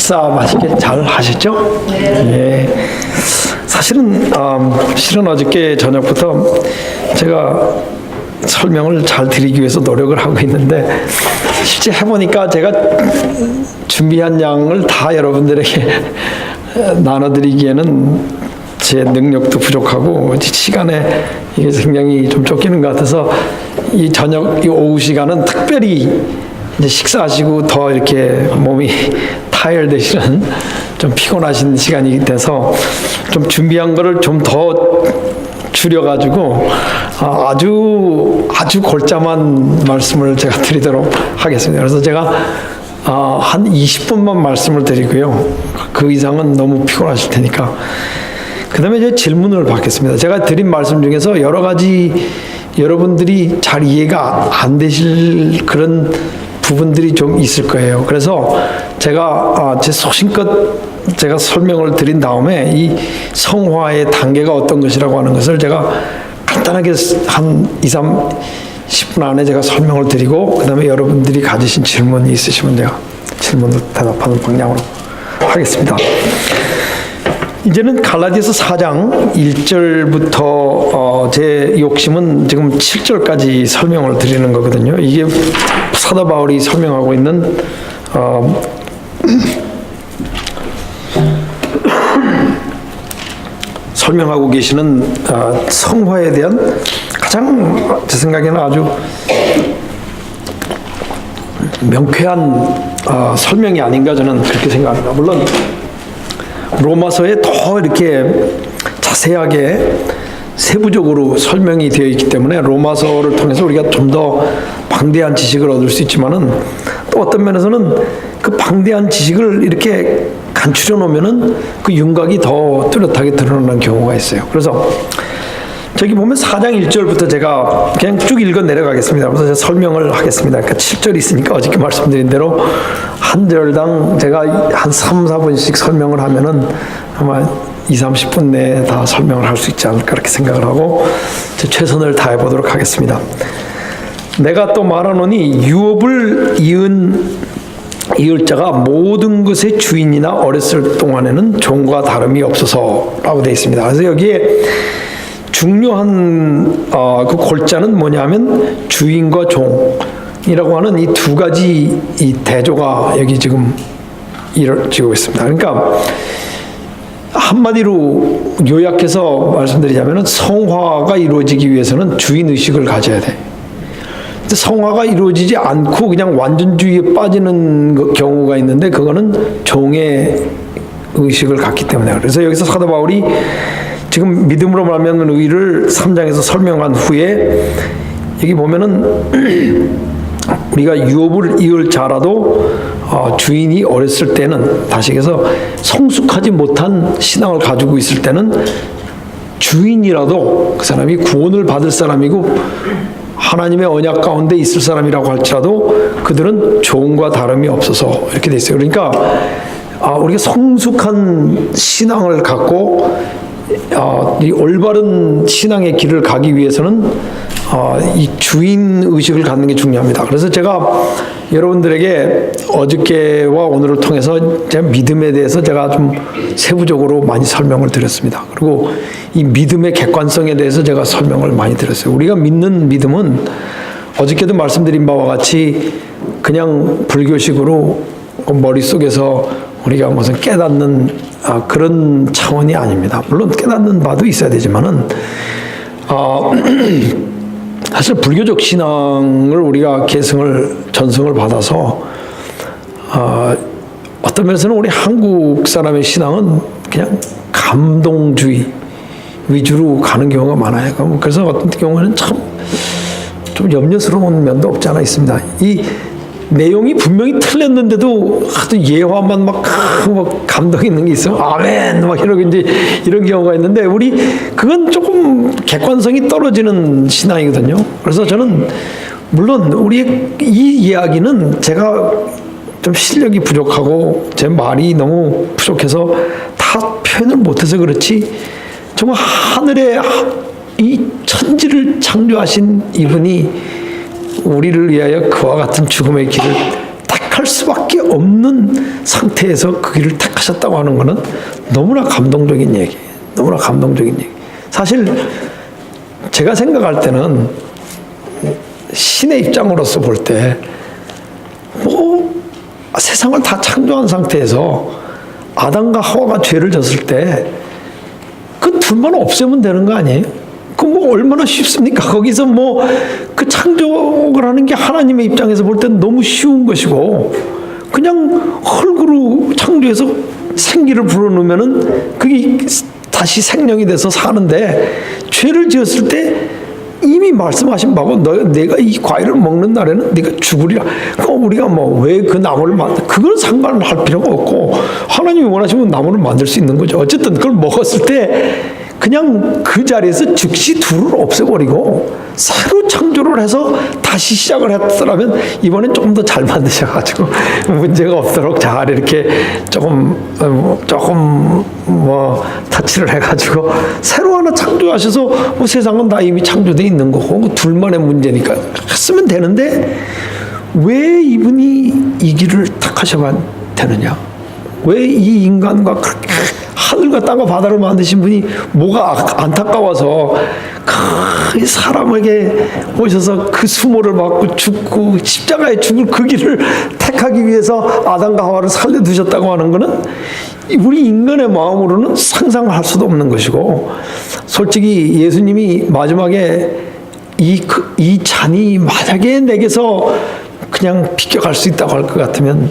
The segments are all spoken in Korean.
식사 맛있게 잘 하셨죠? 네. 예. 실은 어저께 저녁부터 제가 설명을 잘 드리기 위해서 노력을 하고 있는데 실제 해보니까 제가 준비한 양을 다 여러분들에게 나눠드리기에는 제 능력도 부족하고 시간에 이게 굉장히 좀 쫓기는 것 같아서 이 저녁, 이 오후 시간은 특별히 이제 식사하시고 더 이렇게 몸이 타열되시는 좀 피곤하신 시간이 돼서 좀 준비한 거를 좀 더 줄여가지고 아주 골자만 말씀을 제가 드리도록 하겠습니다. 그래서 제가 한 20분만 말씀을 드리고요. 그 이상은 너무 피곤하실 테니까. 그 다음에 이제 질문을 받겠습니다. 제가 드린 말씀 중에서 여러 가지 여러분들이 잘 이해가 안 되실 그런 부분들이 좀 있을 거예요. 그래서 제가 제 소신껏 제가 설명을 드린 다음에 이 성화의 단계가 어떤 것이라고 하는 것을 제가 간단하게 한 10분 안에 제가 설명을 드리고 그 다음에 여러분들이 가지신 질문이 있으시면 제가 질문을 대답하는 방향으로 하겠습니다. 이제는 갈라디아서 4장 1절부터 제 욕심은 지금 7절까지 설명을 드리는 거거든요. 이게 사도 바울이 설명하고 있는 설명하고 계시는 성화에 대한 가장 제 생각에는 아주 명쾌한 설명이 아닌가 저는 그렇게 생각합니다. 물론 로마서에 더 이렇게 자세하게 세부적으로 설명이 되어 있기 때문에 로마서를 통해서 우리가 좀 더 방대한 지식을 얻을 수 있지만은 또 어떤 면에서는 그 방대한 지식을 이렇게 간추려 놓으면은 그 윤곽이 더 뚜렷하게 드러나는 경우가 있어요. 그래서 저기 보면 4장 1절부터 제가 그냥 쭉 읽어 내려가겠습니다. 그래서 제가 설명을 하겠습니다. 그러니까 7절이 있으니까 어저께 말씀드린 대로 한 절당 제가 한 3, 4분씩 설명을 하면은 아마 2, 30분 내에 다 설명을 할 수 있지 않을까 그렇게 생각을 하고 제 최선을 다해 보도록 하겠습니다. 내가 또 말하노니 유업을 이을 자가 모든 것의 주인이나 어렸을 동안에는 종과 다름이 없어서라고 되어 있습니다. 그래서 여기에 중요한 그 골자는 뭐냐면 주인과 종이라고 하는 이 두 가지 이 대조가 여기 지금 이루어지고 있습니다. 그러니까 한마디로 요약해서 말씀드리자면 성화가 이루어지기 위해서는 주인 의식을 가져야 돼. 성화가 이루어지지 않고 그냥 완전주의에 빠지는 경우가 있는데 그거는 종의 의식을 갖기 때문에. 그래서 여기서 사도 바울이 지금 믿음으로 말미암는 의를 3장에서 설명한 후에 여기 보면은 우리가 유업을 이을 자라도 주인이 어렸을 때는 다시 해서 성숙하지 못한 신앙을 가지고 있을 때는 주인이라도 그 사람이 구원을 받을 사람이고 하나님의 언약 가운데 있을 사람이라고 할지라도 그들은 종과 다름이 없어서 이렇게 돼 있어요. 그러니까 우리가 성숙한 신앙을 갖고 이 올바른 신앙의 길을 가기 위해서는 이 주인 의식을 갖는 게 중요합니다. 그래서 제가 여러분들에게 어저께와 오늘을 통해서 제가 믿음에 대해서 제가 좀 세부적으로 많이 설명을 드렸습니다. 그리고 이 믿음의 객관성에 대해서 제가 설명을 많이 드렸어요. 우리가 믿는 믿음은 어저께도 말씀드린 바와 같이 그냥 불교식으로 머릿속에서 우리가 무슨 깨닫는 그런 차원이 아닙니다. 물론 깨닫는 바도 있어야 되지만은 사실 불교적 신앙을 우리가 전승을 받아서 어떤 면에서는 우리 한국 사람의 신앙은 그냥 감동주의 위주로 가는 경우가 많아요. 그래서 어떤 경우에는 참 좀 염려스러운 면도 없지 않아 있습니다. 이 내용이 분명히 틀렸는데도 하도 예화만 막 감동 있는 게 있어요. 아멘 막 이러고 이제 이런 경우가 있는데 그건 조금 객관성이 떨어지는 신앙이거든요. 그래서 저는 물론 우리의 이 이야기는 제가 좀 실력이 부족하고 제 말이 너무 부족해서 다 표현을 못해서 그렇지 정말 하늘에 이 천지를 창조하신 이분이 우리를 위하여 그와 같은 죽음의 길을 택할 할 수밖에 없는 상태에서 그 길을 택하셨다고 하는 것은 너무나 감동적인 얘기, 너무나 감동적인 얘기. 사실 제가 생각할 때는 신의 입장으로서 볼 때 세상을 다 창조한 상태에서 아담과 하와가 죄를 졌을 때 그 둘만 없애면 되는 거 아니에요? 그 얼마나 쉽습니까? 거기서 그 창조를 하는 게 하나님의 입장에서 볼 때는 너무 쉬운 것이고, 그냥 흙으로 창조해서 생기를 불어넣으면은 그게 다시 생명이 돼서 사는데, 죄를 지었을 때 이미 말씀하신 바고 내가 이 과일을 먹는 날에는 네가 죽으리라. 우리가 왜 그 나무를 그걸 상관을 할 필요가 없고, 하나님이 원하시면 나무를 만들 수 있는 거죠. 어쨌든 그걸 먹었을 때 그냥 그 자리에서 즉시 둘을 없애버리고 새로 창조를 해서 다시 시작을 했더라면 이번엔 조금 더 잘 만드셔가지고 문제가 없도록 잘 이렇게 조금 터치를 해가지고 새로 하나 창조하셔서 세상은 다 이미 창조되어 있는 거고 둘만의 문제니까 했으면 되는데, 왜 이분이 이 길을 택하셔야 되느냐? 왜 이 인간과 그렇게 하늘과 땅과 바다를 만드신 분이 뭐가 안타까워서 그 사람에게 오셔서 그 수모를 받고 죽고 십자가에 죽을 그 길을 택하기 위해서 아담과 하와를 살려두셨다고 하는 것은 우리 인간의 마음으로는 상상할 수도 없는 것이고, 솔직히 예수님이 마지막에 이 잔이 만약에 내게서 그냥 비껴갈 수 있다고 할 것 같으면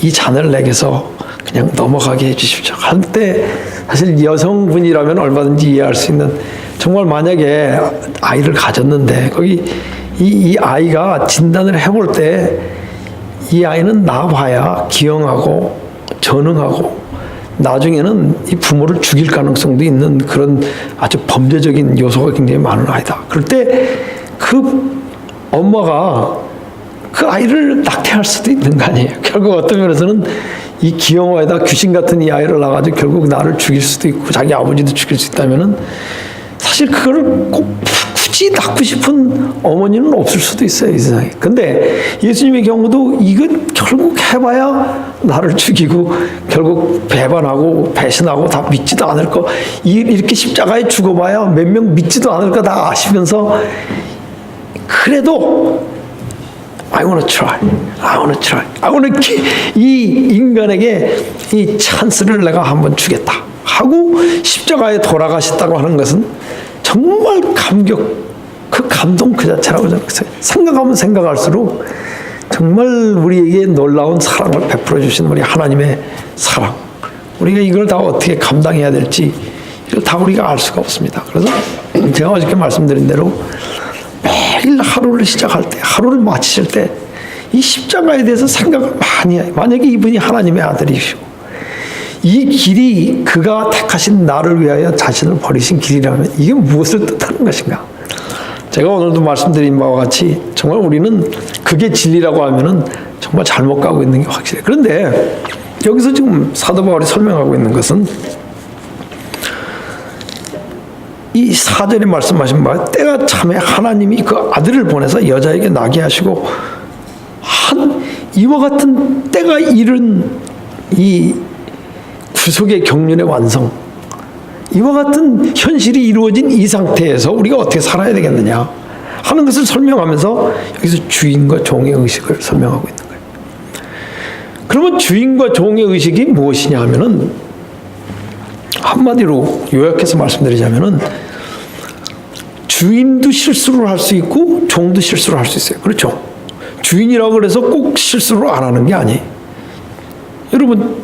이 잔을 내게서 그냥 넘어가게 해주십시오. 한때 사실 여성분이라면 얼마든지 이해할 수 있는, 정말 만약에 아이를 가졌는데 거기 이 아이가 진단을 해볼 때 이 아이는 나봐야 기형하고 전응하고 나중에는 이 부모를 죽일 가능성도 있는 그런 아주 범죄적인 요소가 굉장히 많은 아이다. 그럴 때 그 엄마가 그 아이를 낙태할 수도 있는 거 아니에요. 결국 어떤 면에서는 이 기형아에다 귀신 같은 이 아이를 낳아가지고 결국 나를 죽일 수도 있고 자기 아버지도 죽일 수 있다면은 사실 그걸 꼭 굳이 낳고 싶은 어머니는 없을 수도 있어요, 이 세상에. 근데 예수님의 경우도 이건 결국 해봐야 나를 죽이고 결국 배반하고 배신하고 다 믿지도 않을 거, 이렇게 십자가에 죽어봐야 몇 명 믿지도 않을 거 다 아시면서 그래도 I want to try. 이 인간에게 이 찬스를 내가 한번 주겠다 하고 십자가에 돌아가셨다고 하는 것은 정말 그 감동 그 자체라고 저는 생각하면 생각할수록 정말 우리에게 놀라운 사랑을 베풀어 주시는 우리 하나님의 사랑, 우리가 이걸 다 어떻게 감당해야 될지 이걸 다 우리가 알 수가 없습니다. 그래서 제가 어저께 말씀드린 대로 매일 하루를 시작할 때, 하루를 마치실 때 이 십자가에 대해서 생각을 많이 해요. 만약에 이분이 하나님의 아들이시고 이 길이 그가 택하신 나를 위하여 자신을 버리신 길이라면 이게 무엇을 뜻하는 것인가? 제가 오늘도 말씀드린 바와 같이 정말 우리는 그게 진리라고 하면은 정말 잘못 가고 있는 게 확실해요. 그런데 여기서 지금 사도 바울이 설명하고 있는 것은 이 4절에 말씀하신 바 때가 참에 하나님이 그 아들을 보내서 여자에게 나게 하시고 이와 같은 때가 이른 이 구속의 경륜의 완성, 이와 같은 현실이 이루어진 이 상태에서 우리가 어떻게 살아야 되겠느냐 하는 것을 설명하면서 여기서 주인과 종의 의식을 설명하고 있는 거예요. 그러면 주인과 종의 의식이 무엇이냐 하면은 한마디로 요약해서 말씀드리자면은 주인도 실수를 할 수 있고 종도 실수를 할 수 있어요. 그렇죠? 주인이라고 그래서 꼭 실수를 안 하는 게 아니에요. 여러분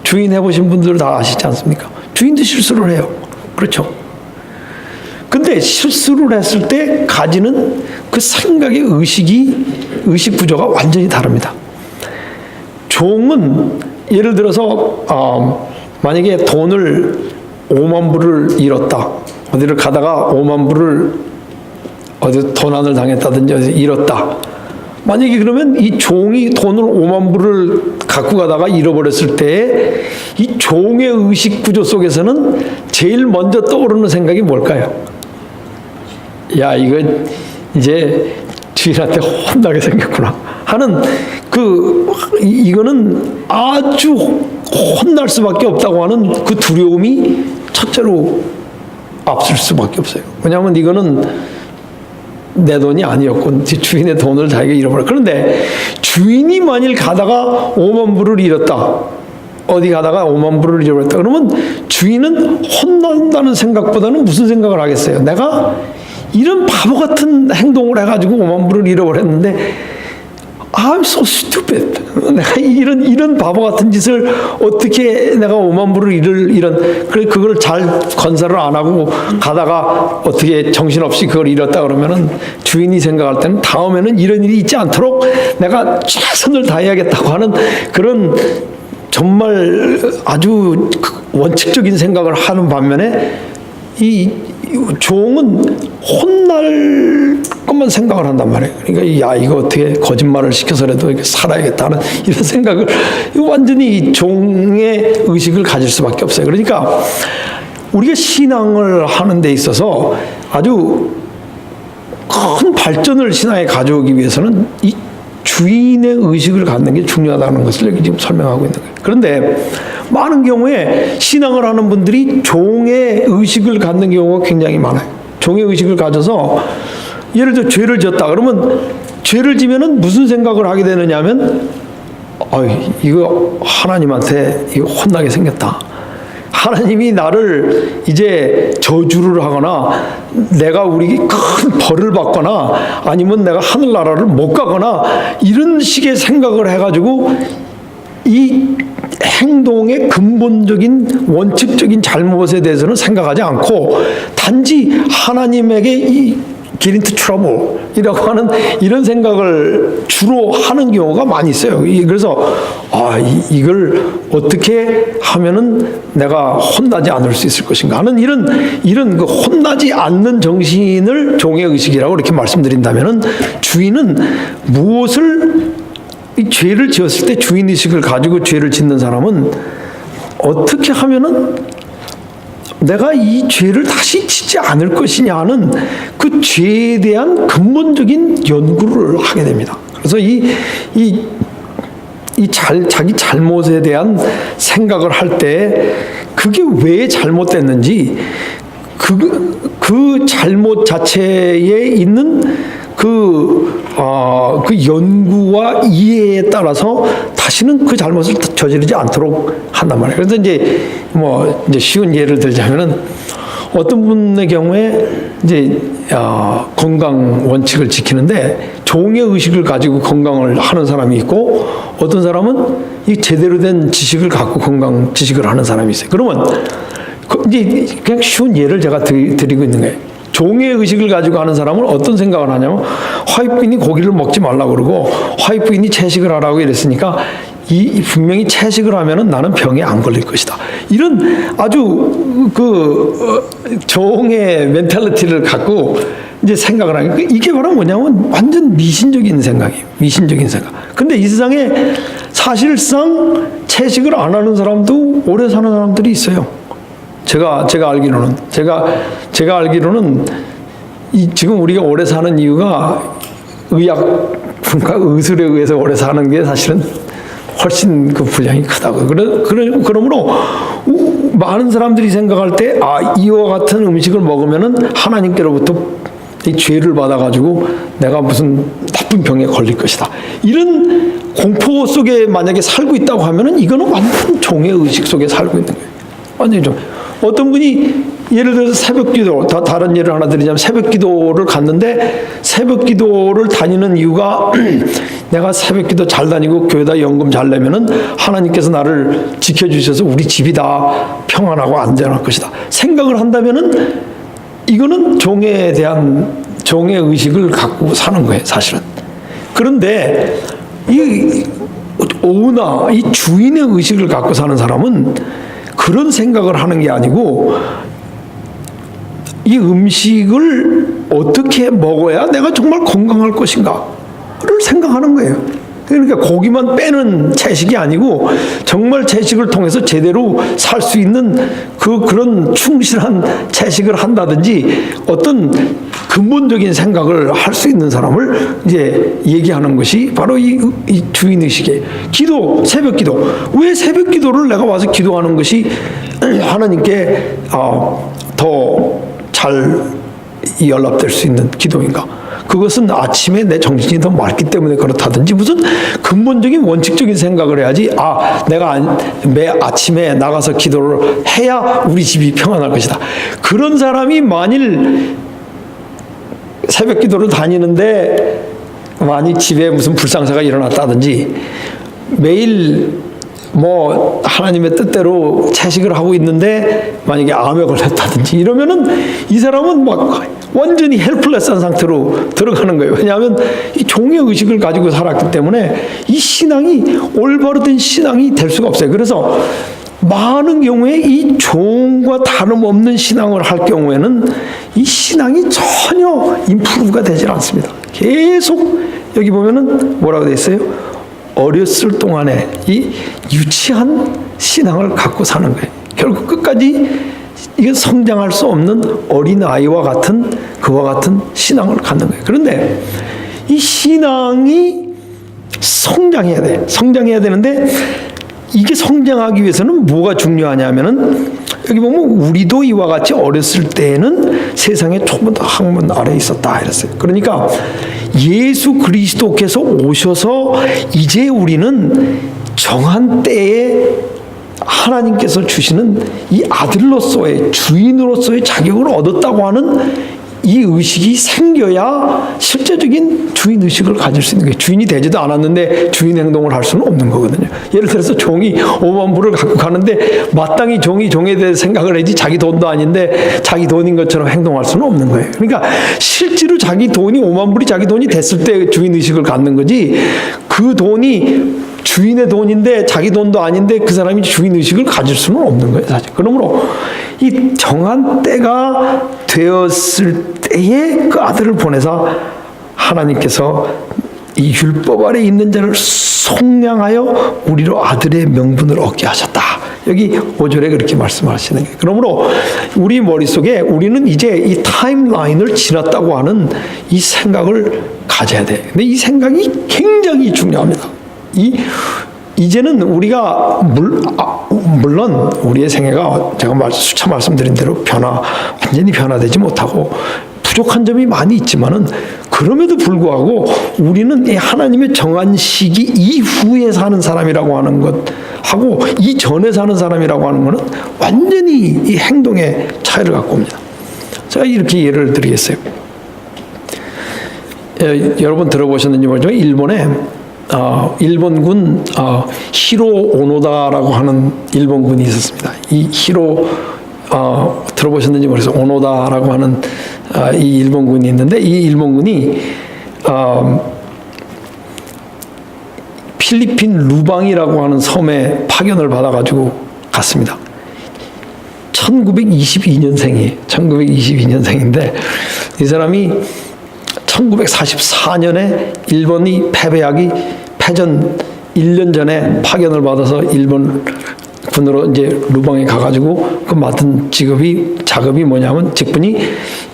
주인 해보신 분들 다 아시지 않습니까? 주인도 실수를 해요. 그렇죠? 근데 실수를 했을 때 가지는 그 생각의 의식 구조가 완전히 다릅니다. 종은 예를 들어서 만약에 돈을 5만 불을 잃었다. 어디를 가다가 5만 불을 어디 도난을 당했다든지 어디 잃었다. 만약에 그러면 이 종이 돈을 5만 불을 갖고 가다가 잃어버렸을 때 이 종의 의식 구조 속에서는 제일 먼저 떠오르는 생각이 뭘까요? 야, 이거 이제 주인한테 혼나게 생겼구나 하는 이거는 아주 혼날 수밖에 없다고 하는 그 두려움이 첫째로 앞설 수밖에 없어요. 왜냐하면 이거는 내 돈이 아니었고 주인의 돈을 자기가 잃어버려. 그런데 주인이 만일 가다가 5만 불을 잃었다. 어디 가다가 5만 불을 잃어버렸다. 그러면 주인은 혼난다는 생각보다는 무슨 생각을 하겠어요? 내가 이런 바보 같은 행동을 해가지고 5만 불을 잃어버렸는데 I'm so stupid. 내가 이런 바보 같은 짓을 어떻게 내가 5만 불을 그걸 잘 건사를 안 하고 가다가 어떻게 정신없이 그걸 잃었다 그러면은 주인이 생각할 때는 다음에는 이런 일이 있지 않도록 내가 최선을 다해야겠다고 하는 그런 정말 아주 원칙적인 생각을 하는 반면에 이 종은 혼날 것만 생각을 한단 말이에요. 그러니까 이거 어떻게 거짓말을 시켜서라도 이렇게 살아야겠다는 이런 생각을 완전히 종의 의식을 가질 수밖에 없어요. 그러니까 우리가 신앙을 하는 데 있어서 아주 큰 발전을 신앙에 가져오기 위해서는 이 주인의 의식을 갖는 게 중요하다는 것을 여기 지금 설명하고 있는 거예요. 그런데 많은 경우에 신앙을 하는 분들이 종의 의식을 갖는 경우가 굉장히 많아요. 종의 의식을 가져서 예를 들어 죄를 지었다 그러면 죄를 지면은 무슨 생각을 하게 되느냐 하면 이거 하나님한테 이거 혼나게 생겼다. 하나님이 나를 이제 저주를 하거나 내가 우리 큰 벌을 받거나 아니면 내가 하늘나라를 못 가거나 이런 식의 생각을 해가지고 이 행동의 근본적인 원칙적인 잘못에 대해서는 생각하지 않고 단지 하나님에게 이 get into trouble 이라고 하는 이런 생각을 주로 하는 경우가 많이 있어요. 그래서 이걸 어떻게 하면은 내가 혼나지 않을 수 있을 것인가 하는 이런 그 혼나지 않는 정신을 종의 의식이라고 이렇게 말씀드린다면은 주인은 무엇을 이 죄를 지었을 때 주인 의식을 가지고 죄를 짓는 사람은 어떻게 하면은 내가 이 죄를 다시 짓지 않을 것이냐 하는 그 죄에 대한 근본적인 연구를 하게 됩니다. 그래서 자기 잘못에 대한 생각을 할 때 그게 왜 잘못됐는지 그 잘못 자체에 있는 그 연구와 이해에 따라서 다시는 그 잘못을 저지르지 않도록 한단 말이에요. 그래서 이제 쉬운 예를 들자면은 어떤 분의 경우에 이제 건강 원칙을 지키는데 종의 의식을 가지고 건강을 하는 사람이 있고 어떤 사람은 이 제대로 된 지식을 갖고 건강 지식을 하는 사람이 있어요. 그러면 이제 그냥 쉬운 예를 제가 드리고 있는 거예요. 종의 의식을 가지고 하는 사람은 어떤 생각을 하냐면 화이트인이 고기를 먹지 말라고 그러고 화이트인이 채식을 하라고 이랬으니까 분명히 채식을 하면은 나는 병에 안 걸릴 것이다. 이런 아주 종의 멘탈리티를 갖고 이제 생각을 하니까 이게 바로 뭐냐면 완전 미신적인 생각이에요. 미신적인 생각. 근데 이 세상에 사실상 채식을 안 하는 사람도 오래 사는 사람들이 있어요. 제가 알기로는 지금 우리가 오래 사는 이유가 의학과 의술에 의해서 오래 사는 게 사실은 훨씬 그 분량이 크다고. 그러므로 많은 사람들이 생각할 때 이와 같은 음식을 먹으면은 하나님께로부터 이 죄를 받아가지고 내가 무슨 나쁜 병에 걸릴 것이다. 이런 공포 속에 만약에 살고 있다고 하면은 이거는 완전 종의 의식 속에 살고 있는 거예요. 완전히 좀. 어떤 분이 예를 들어서 새벽기도, 다른 예를 하나 드리자면 새벽기도를 갔는데 새벽기도를 다니는 이유가 내가 새벽기도 잘 다니고 교회다 연금 잘 내면은 하나님께서 나를 지켜주셔서 우리 집이 다 평안하고 안전할 것이다. 생각을 한다면은 이거는 종에 대한 종의 의식을 갖고 사는 거예요, 사실은. 그런데 이 주인의 의식을 갖고 사는 사람은 그런 생각을 하는 게 아니고 이 음식을 어떻게 먹어야 내가 정말 건강할 것인가를 생각하는 거예요. 그러니까 고기만 빼는 채식이 아니고 정말 채식을 통해서 제대로 살 수 있는 그런 충실한 채식을 한다든지 어떤 근본적인 생각을 할 수 있는 사람을 이제 얘기하는 것이 바로 이 주인의식이에요. 기도, 새벽 기도. 왜 새벽 기도를 내가 와서 기도하는 것이 하나님께 더 잘 연락될 수 있는 기도인가? 그것은 아침에 내 정신이 더 맑기 때문에 그렇다든지 무슨 근본적인 원칙적인 생각을 해야지 내가 매 아침에 나가서 기도를 해야 우리 집이 평안할 것이다. 그런 사람이 만일 새벽 기도를 다니는데 만일 집에 무슨 불상사가 일어났다든지 매일 뭐 하나님의 뜻대로 채식을 하고 있는데 만약에 암에 걸렸다든지 이러면은 이 사람은 막 완전히 헬플레스한 상태로 들어가는 거예요. 왜냐하면 이 종의 의식을 가지고 살았기 때문에 이 신앙이 올바로 된 신앙이 될 수가 없어요. 그래서 많은 경우에 이 종과 다름없는 신앙을 할 경우에는 이 신앙이 전혀 임프루브가 되질 않습니다. 계속 여기 보면은 뭐라고 되어 있어요? 어렸을 동안에 이 유치한 신앙을 갖고 사는 거예요. 결국 끝까지 이게 성장할 수 없는 어린아이와 같은 그와 같은 신앙을 갖는 거예요. 그런데 이 신앙이 성장해야 돼. 성장해야 되는데 이게 성장하기 위해서는 뭐가 중요하냐면은 여기 보면 우리도 이와 같이 어렸을 때에는 세상의 좁은 학문 아래에 있었다 이랬어요. 그러니까 예수 그리스도께서 오셔서 이제 우리는 정한 때에 하나님께서 주시는 이 아들로서의 주인으로서의 자격을 얻었다고 하는 이 의식이 생겨야 실제적인 주인 의식을 가질 수 있는 거예요. 주인이 되지도 않았는데 주인 행동을 할 수는 없는 거거든요. 예를 들어서 종이 5만 불을 갖고 가는데 마땅히 종이 종에 대해서 생각을 해야지 자기 돈도 아닌데 자기 돈인 것처럼 행동할 수는 없는 거예요. 그러니까 실제로 자기 돈이 5만 불이 자기 돈이 됐을 때 주인 의식을 갖는 거지 그 돈이 주인의 돈인데 자기 돈도 아닌데 그 사람이 주인의식을 가질 수는 없는 거예요, 사실. 그러므로 이 정한 때가 되었을 때에 그 아들을 보내서 하나님께서 이 율법 아래 있는 자를 속량하여 우리로 아들의 명분을 얻게 하셨다. 여기 5절에 그렇게 말씀하시는 거예요. 그러므로 우리 머릿속에 우리는 이제 이 타임라인을 지났다고 하는 이 생각을 가져야 돼. 근데 이 생각이 굉장히 중요합니다. 이제는 우리가 물론 우리의 생애가 제가 수차 말씀드린 대로 완전히 변화되지 못하고 부족한 점이 많이 있지만은 그럼에도 불구하고 우리는 이 하나님의 정한 시기 이후에 사는 사람이라고 하는 것하고 이전에 사는 사람이라고 하는 것은 완전히 이 행동의 차이를 갖고 옵니다. 제가 이렇게 예를 드리겠어요. 여러분 들어보셨는지 모르지만 일본군 히로 오노다라고 하는 일본군이 있었습니다. 이 히로 들어보셨는지 모르겠어요. 오노다라고 하는 이 일본군이 있는데 이 일본군이 필리핀 루방이라고 하는 섬에 파견을 받아가지고 갔습니다. 1922년생이에요. 1922년생인데 이 사람이 1944년에 일본이 패전 1년 전에 파견을 받아서 일본 군으로 이제 루방에 가가지고 그 맡은 작업이 뭐냐면 직분이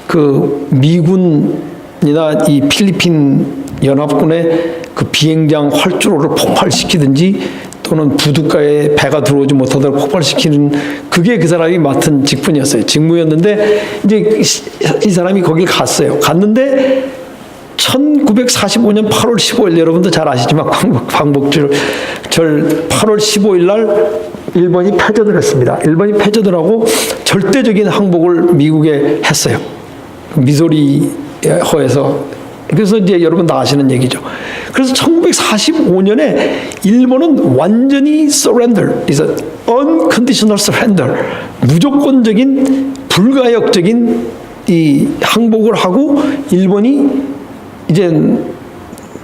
그 미군이나 이 필리핀 연합군의 그 비행장 활주로를 폭발시키든지 또는 부둣가에 배가 들어오지 못하도록 폭발시키는 그게 그 사람이 맡은 직분이었어요. 직무였는데 이제 이 사람이 거길 갔어요. 갔는데 1945년 8월 15일 여러분도 잘 아시지만 광복절 8월 15일 날 일본이 패전을 했습니다. 일본이 패전을 하고 절대적인 항복을 미국에 했어요. 미소리 허에서. 그래서 이제 여러분 다 아시는 얘기죠. 그래서 1945년에 일본은 완전히 surrender, unconditional surrender, 무조건적인 불가역적인 이 항복을 하고 일본이 이제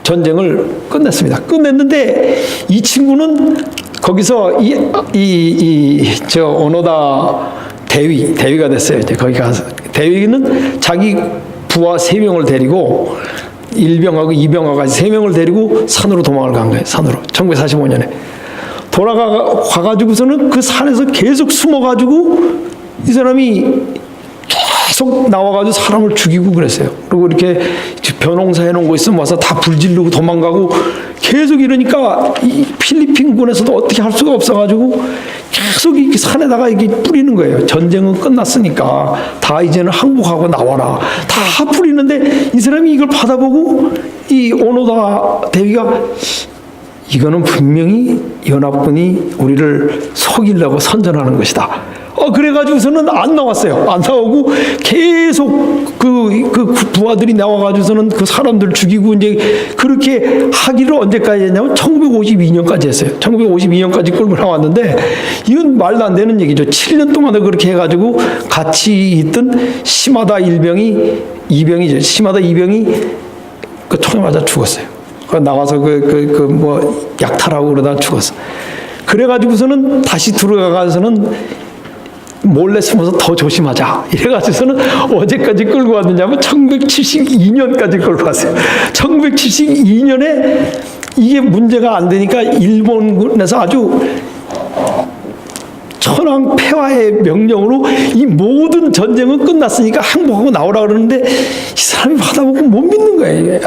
전쟁을 끝냈습니다. 끝냈는데 이 친구는 거기서 저 오노다 대위가 됐어요. 이제 거기 가서 대위는 자기 부하 3명을 데리고 일병하고 이병하까지 3명을 데리고 산으로 도망을 간 거예요. 산으로. 1945년에. 가가지고서는 그 산에서 계속 숨어가지고 이 사람이 계속 나와가지고 사람을 죽이고 그랬어요. 그리고 이렇게 벼농사 해놓은 거 있으면 와서 다 불지르고 도망가고 계속 이러니까 이 필리핀군에서도 어떻게 할 수가 없어가지고 계속 이렇게 산에다가 이렇게 뿌리는 거예요. 전쟁은 끝났으니까 다 이제는 항복하고 나와라. 다 뿌리는데 이 사람이 이걸 받아보고 이 오노다 대위가 이거는 분명히 연합군이 우리를 속이려고 선전하는 것이다. 그래가지고서는 안 나왔어요. 안 나오고 계속 그 부하들이 나와가지고서는 그 사람들 죽이고 이제 그렇게 하기를 언제까지 했냐면 1952년까지 했어요. 1952년까지 끌고 나왔는데 이건 말도 안 되는 얘기죠. 7년 동안을 그렇게 해가지고 같이 있던 시마다 이병이죠. 시마다 이병이 그 총에 맞아 죽었어요. 나와서 뭐 약탈하고 그러다 죽었어. 그래가지고서는 다시 들어가서는 몰래 숨어서 더 조심하자. 이래가지고서는 어제까지 끌고 왔느냐면 1972년까지 끌고 왔어요. 1972년에 이게 문제가 안 되니까 일본군에서 아주 천황 폐하의 명령으로 이 모든 전쟁은 끝났으니까 항복하고 나오라 그러는데 이 사람이 받아보고 못 믿는 거예요.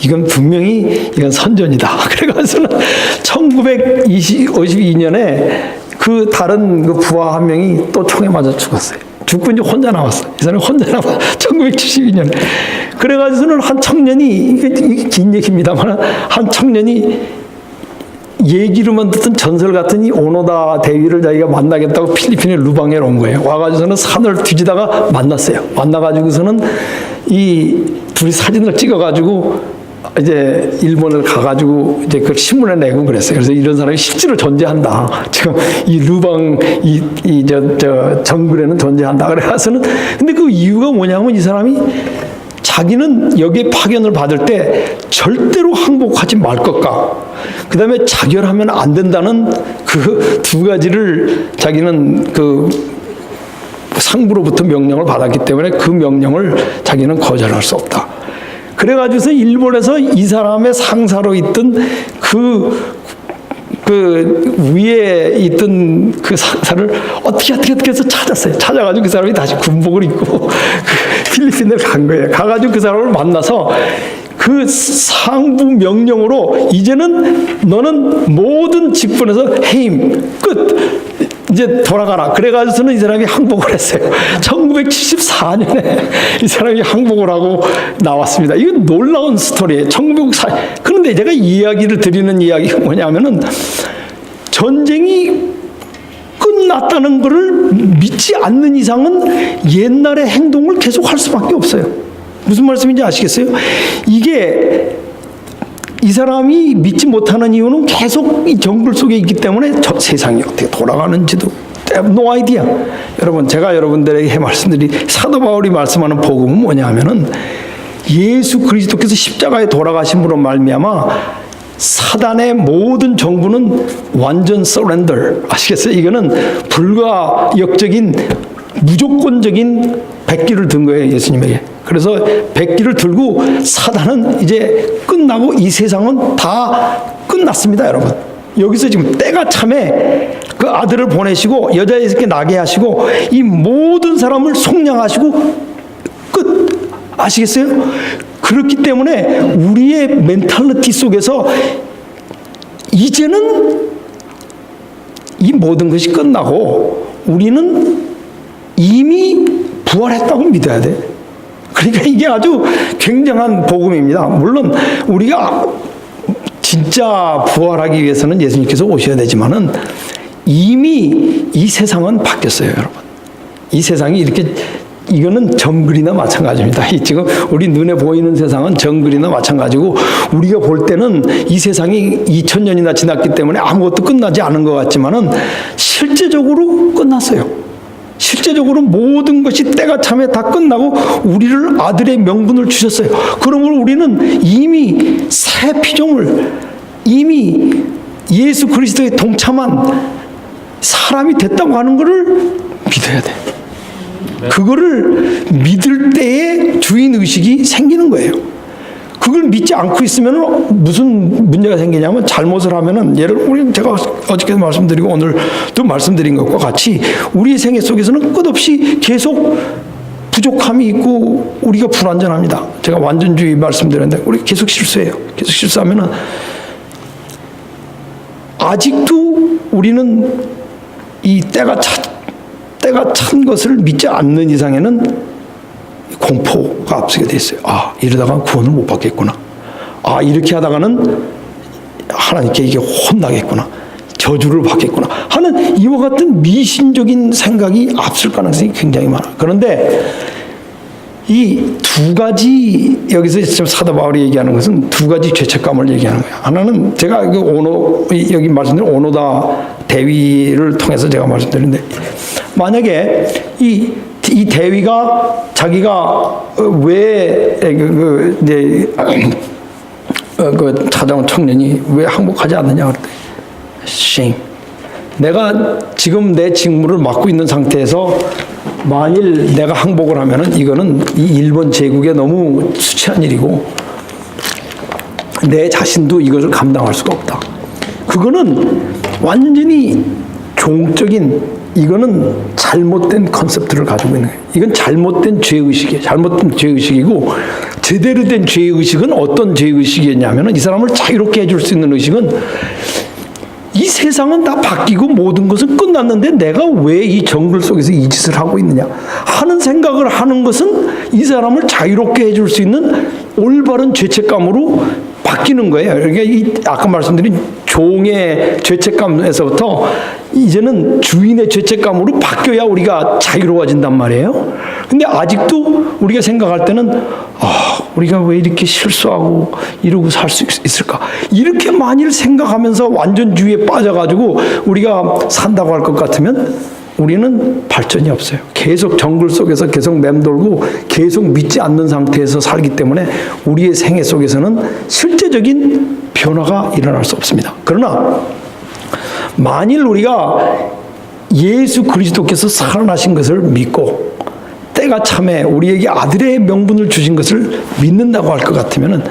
이건 분명히 이건 선전이다. 그래가지고는 1952년에 그 다른 그 부하 한 명이 또 총에 맞아 죽었어요. 죽고 이제 혼자 남았어. 이 사람이 혼자 남아. 1972년에. 그래가지고는 한 청년이, 이게 긴 얘기입니다만, 한 청년이 얘기로만 듣던 전설 같은 이 오노다 대위를 자기가 만나겠다고 필리핀의 루방에 온 거예요. 와가지고서는 산을 뒤지다가 만났어요. 만나가지고서는 이 둘이 사진을 찍어가지고 이제 일본을 가가지고 이제 그 신문에 내고 그랬어요. 그래서 이런 사람이 실제로 존재한다. 지금 이 루방 저 정글에는 존재한다. 그래서는 근데 그 이유가 뭐냐면 이 사람이 자기는 여기에 파견을 받을 때 절대로 항복하지 말 것과 그 다음에 자결하면 안 된다는 그 두 가지를 자기는 그 상부로부터 명령을 받았기 때문에 그 명령을 자기는 거절할 수 없다. 그래가지고서 일본에서 이 사람의 상사로 있던 그 위에 있던 그 상사를 어떻게 해서 찾았어요. 찾아가지고 그 사람이 다시 군복을 입고 그 필리핀을 간 거예요. 가가지고 그 사람을 만나서 그 상부 명령으로 이제는 너는 모든 직분에서 해임 끝. 이제 돌아가라. 그래가지고서는 이 사람이 항복을 했어요. 1974년에 이 사람이 항복을 하고 나왔습니다. 이건 놀라운 스토리예요. 1904. 그런데 제가 이야기를 드리는 이야기가 뭐냐면은 전쟁이 끝났다는 것을 믿지 않는 이상은 옛날의 행동을 계속 할 수밖에 없어요. 무슨 말씀인지 아시겠어요? 이게 이 사람이 믿지 못하는 이유는 계속 이 정글 속에 있기 때문에 저 세상이 어떻게 돌아가는지도 no idea. 여러분, 제가 여러분들에게 말씀드린 사도 바울이 말씀하는 복음은 뭐냐 하면은 예수 그리스도께서 십자가에 돌아가심으로 말미암아 사단의 모든 정부는 완전 서렌더. 아시겠어요? 이거는 불가역적인 무조건적인 백기를 든 거예요, 예수님에게. 그래서 백기를 들고 사단은 이제 끝나고 이 세상은 다 끝났습니다, 여러분. 여기서 지금 때가 참에 그 아들을 보내시고 여자에게 나게 하시고 이 모든 사람을 속량하시고 끝. 아시겠어요? 그렇기 때문에 우리의 멘탈리티 속에서 이제는 이 모든 것이 끝나고 우리는 이미 부활했다고 믿어야 돼. 그러니까 이게 아주 굉장한 복음입니다. 물론 우리가 진짜 부활하기 위해서는 예수님께서 오셔야 되지만은 이미 이 세상은 바뀌었어요, 여러분. 이 세상이 이렇게 이거는 정글이나 마찬가지입니다. 지금 우리 눈에 보이는 세상은 정글이나 마찬가지고 우리가 볼 때는 이 세상이 2000년이나 지났기 때문에 아무것도 끝나지 않은 것 같지만은 실제적으로 끝났어요. 실제적으로 모든 것이 때가 참에 다 끝나고 우리를 아들의 명분을 주셨어요. 그러므로 우리는 이미 새 피조물, 이미 예수 그리스도에 동참한 사람이 됐다고 하는 것을 믿어야 돼. 그거를 믿을 때에 주인의식이 생기는 거예요. 그걸 믿지 않고 있으면 무슨 문제가 생기냐면 잘못을 하면은 우리 제가 어저께도 말씀드리고 오늘도 말씀드린 것과 같이 우리의 생애 속에서는 끝없이 계속 부족함이 있고 우리가 불완전합니다. 제가 완전주의 말씀드렸는데 우리 계속 실수해요. 계속 실수하면은 아직도 우리는 이 때가 찬 것을 믿지 않는 이상에는 공포가 앞서게 돼 있어요. 아, 이러다가 구원을 못 받겠구나. 아, 이렇게 하다가는 하나님께 이게 혼나겠구나. 저주를 받겠구나 하는 이와 같은 미신적인 생각이 앞설 가능성이 굉장히 많아. 그런데 이 두 가지, 여기서 지금 사도 바울이 얘기하는 것은 두 가지 죄책감을 얘기하는 거예요. 하나는 제가 여기 말씀드린 오노다 대위를 통해서 제가 말씀드렸는데, 만약에 이 대위가 자기가 왜 그 찾아온 청년이 왜 항복하지 않느냐 그랬더니 shame. 내가 지금 내 직무를 맡고 있는 상태에서 만일 내가 항복을 하면은 이거는 이 일본 제국에 너무 수치한 일이고 내 자신도 이것을 감당할 수가 없다. 그거는 완전히 종적인, 이거는 잘못된 컨셉트를 가지고 있는 거예요. 이건 잘못된 죄의식이에요. 잘못된 죄의식이고, 제대로 된 죄의식은 어떤 죄의식이었냐면 이 사람을 자유롭게 해줄 수 있는 의식은 이 세상은 다 바뀌고 모든 것은 끝났는데 내가 왜 이 정글 속에서 이 짓을 하고 있느냐 하는 생각을 하는 것은 이 사람을 자유롭게 해줄 수 있는 올바른 죄책감으로 바뀌는 거예요. 그러니까 아까 말씀드린 종의 죄책감에서부터 이제는 주인의 죄책감으로 바뀌어야 우리가 자유로워진단 말이에요. 근데 아직도 우리가 생각할 때는 우리가 왜 이렇게 실수하고 이러고 살 수 있을까? 이렇게 만일 생각하면서 완전주의에 빠져가지고 우리가 산다고 할 것 같으면 우리는 발전이 없어요. 계속 정글 속에서 계속 맴돌고 계속 믿지 않는 상태에서 살기 때문에 우리의 생애 속에서는 실제적인 변화가 일어날 수 없습니다. 그러나 만일 우리가 예수 그리스도께서 살아나신 것을 믿고 때가 참에 우리에게 아들의 명분을 주신 것을 믿는다고 할 것 같으면은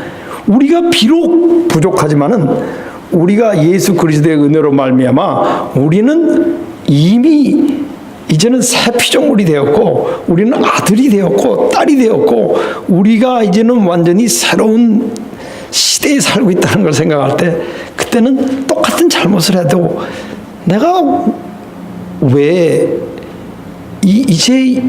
우리가 비록 부족하지만은 우리가 예수 그리스도의 은혜로 말미암아 우리는 이미 이제는 새 피조물이 되었고 우리는 아들이 되었고 딸이 되었고 우리가 이제는 완전히 새로운 시대에 살고 있다는 걸 생각할 때 그때는 똑같은 잘못을 해도 내가 왜 이제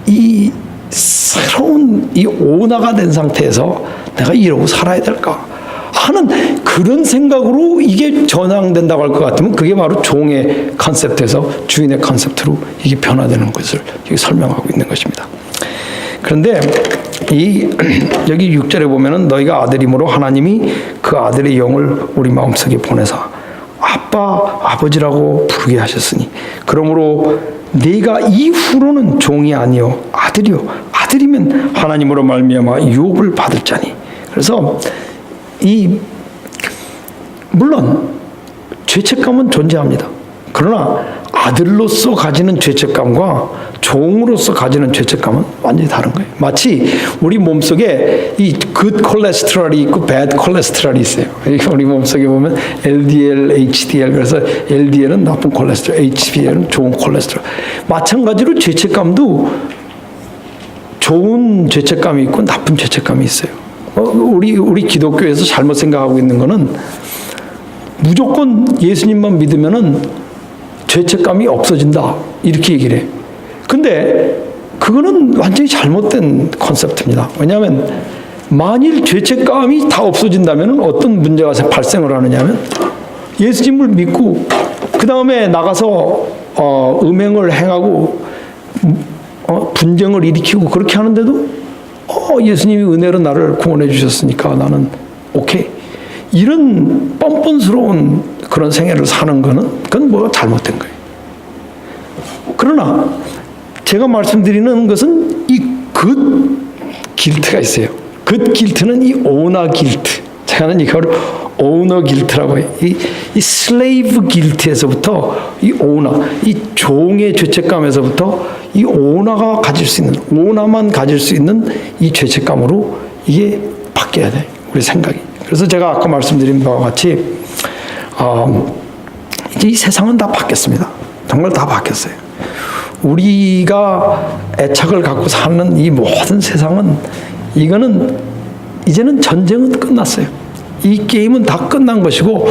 이 새로운 이 오나가 된 상태에서 내가 이러고 살아야 될까 하는 그런 생각으로 이게 전향된다고 할 것 같으면 그게 바로 종의 컨셉트에서 주인의 컨셉트로 이게 변화되는 것을 여기 설명하고 있는 것입니다. 그런데 여기 6절에 보면은 너희가 아들이므로 하나님이 그 아들의 영을 우리 마음속에 보내사 아빠 아버지라고 부르게 하셨으니 그러므로 네가 이후로는 종이 아니요 아들이요 아들이면 하나님으로 말미암아 유업을 받을 자니. 그래서 물론 죄책감은 존재합니다. 그러나 아들로서 가지는 죄책감과 종으로서 가지는 죄책감은 완전히 다른 거예요. 마치 우리 몸속에 이 good cholesterol이 있고 bad cholesterol이 있어요. 우리 몸속에 보면 LDL, HDL, 그래서 LDL은 나쁜 콜레스테롤, HDL은 좋은 콜레스테롤. 마찬가지로 죄책감도 좋은 죄책감이 있고 나쁜 죄책감이 있어요. 우리 기독교에서 잘못 생각하고 있는 거는 무조건 예수님만 믿으면은 죄책감이 없어진다 이렇게 얘기를 해요. 근데 그거는 완전히 잘못된 컨셉트입니다. 왜냐하면 만일 죄책감이 다 없어진다면 어떤 문제가 발생을 하느냐면 예수님을 믿고 그 다음에 나가서 음행을 행하고 분쟁을 일으키고 그렇게 하는데도 예수님이 은혜로 나를 구원해 주셨으니까 나는 오케이. 이런 뻔뻔스러운 그런 생애를 사는 거는 그건 뭐가 잘못된 거예요. 그러나 제가 말씀드리는 것은 이 굿 길트가 있어요. 굿 길트는 이 오너 길트. 제가는 이걸 오너 길트라고 해요. 이 슬레이브 길트에서부터 이 오너, 이 종의 죄책감에서부터 이 오너가 가질 수 있는, 오너만 가질 수 있는 이 죄책감으로 이게 바뀌어야 돼. 우리 생각이. 그래서 제가 아까 말씀드린 바와 같이 이제 이 세상은 다 바뀌었습니다. 정말 다 바뀌었어요. 우리가 애착을 갖고 사는 이 모든 세상은 이거는 이제는 전쟁은 끝났어요. 이 게임은 다 끝난 것이고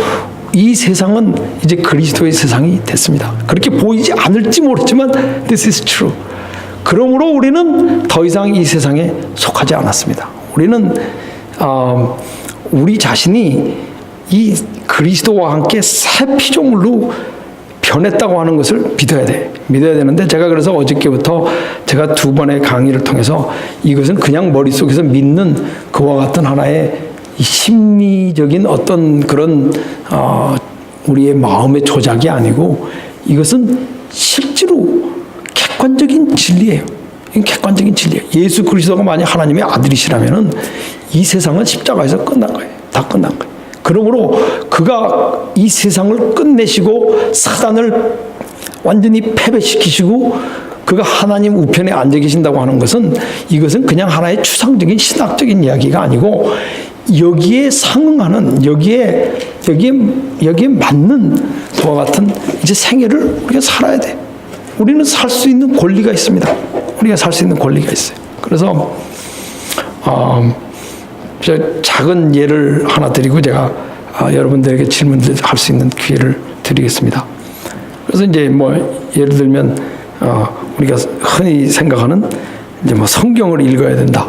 이 세상은 이제 그리스도의 세상이 됐습니다. 그렇게 보이지 않을지 모르지만 this is true. 그러므로 우리는 더 이상 이 세상에 속하지 않았습니다. 우리는 우리 자신이 이 그리스도와 함께 새 피조물로 변했다고 하는 것을 믿어야 돼. 믿어야 되는데 제가 그래서 어저께부터 제가 2번의 강의를 통해서 이것은 그냥 머릿속에서 믿는 그와 같은 하나의 이 심리적인 어떤 그런 우리의 마음의 조작이 아니고 이것은 실제로 객관적인 진리예요. 객관적인 진리예요. 예수 그리스도가 만약 하나님의 아들이시라면은 이 세상은 십자가에서 끝난 거예요. 다 끝난 거예요. 그러므로 그가 이 세상을 끝내시고 사단을 완전히 패배시키시고 그가 하나님 우편에 앉아 계신다고 하는 것은 이것은 그냥 하나의 추상적인 신학적인 이야기가 아니고 여기에 상응하는 여기에 맞는 그와 같은 이제 생애를 우리가 살아야 돼. 우리는 살 수 있는 권리가 있습니다. 우리가 살 수 있는 권리가 있어요. 그래서 작은 예를 하나 드리고 제가 여러분들에게 질문을 할 수 있는 기회를 드리겠습니다. 그래서 이제 뭐 예를 들면 우리가 흔히 생각하는 이제 뭐 성경을 읽어야 된다.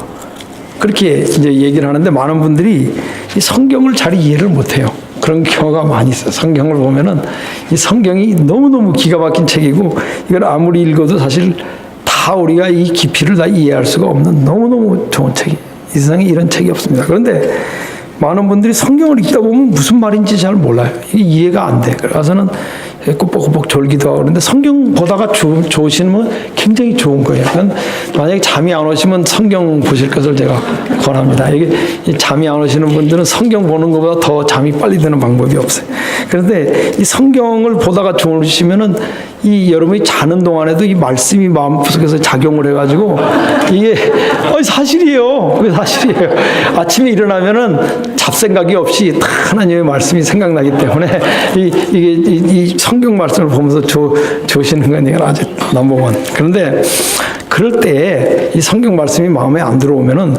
그렇게 이제 얘기를 하는데 많은 분들이 이 성경을 잘 이해를 못해요. 그런 경우가 많이 있어요. 성경을 보면은 이 성경이 너무너무 기가 막힌 책이고 이걸 아무리 읽어도 사실 다 우리가 이 깊이를 다 이해할 수가 없는 너무너무 좋은 책이 이 세상에 이런 책이 없습니다. 그런데 많은 분들이 성경을 읽다 보면 무슨 말인지 잘 몰라요. 이게 이해가 안 돼. 그래서는 꾸벅꾸벅 졸기도 하고 그런데 성경 보다가 좋으시면 굉장히 좋은 거예요. 만약에 잠이 안 오시면 성경 보실 것을 제가 권합니다. 이게 잠이 안 오시는 분들은 성경 보는 것보다 더 잠이 빨리 드는 방법이 없어요. 그런데 이 성경을 보다가 주무시면은 이 여러분이 자는 동안에도 이 말씀이 마음속에서 작용을 해가지고 이게 사실이에요. 그게 사실이에요. 아침에 일어나면은 잡생각이 없이 다 하나님의 말씀이 생각나기 때문에 이 성경 말씀을 보면서 좋으시는 건 이건 아주 넘버원. 그런데 그럴 때 이 성경 말씀이 마음에 안 들어오면은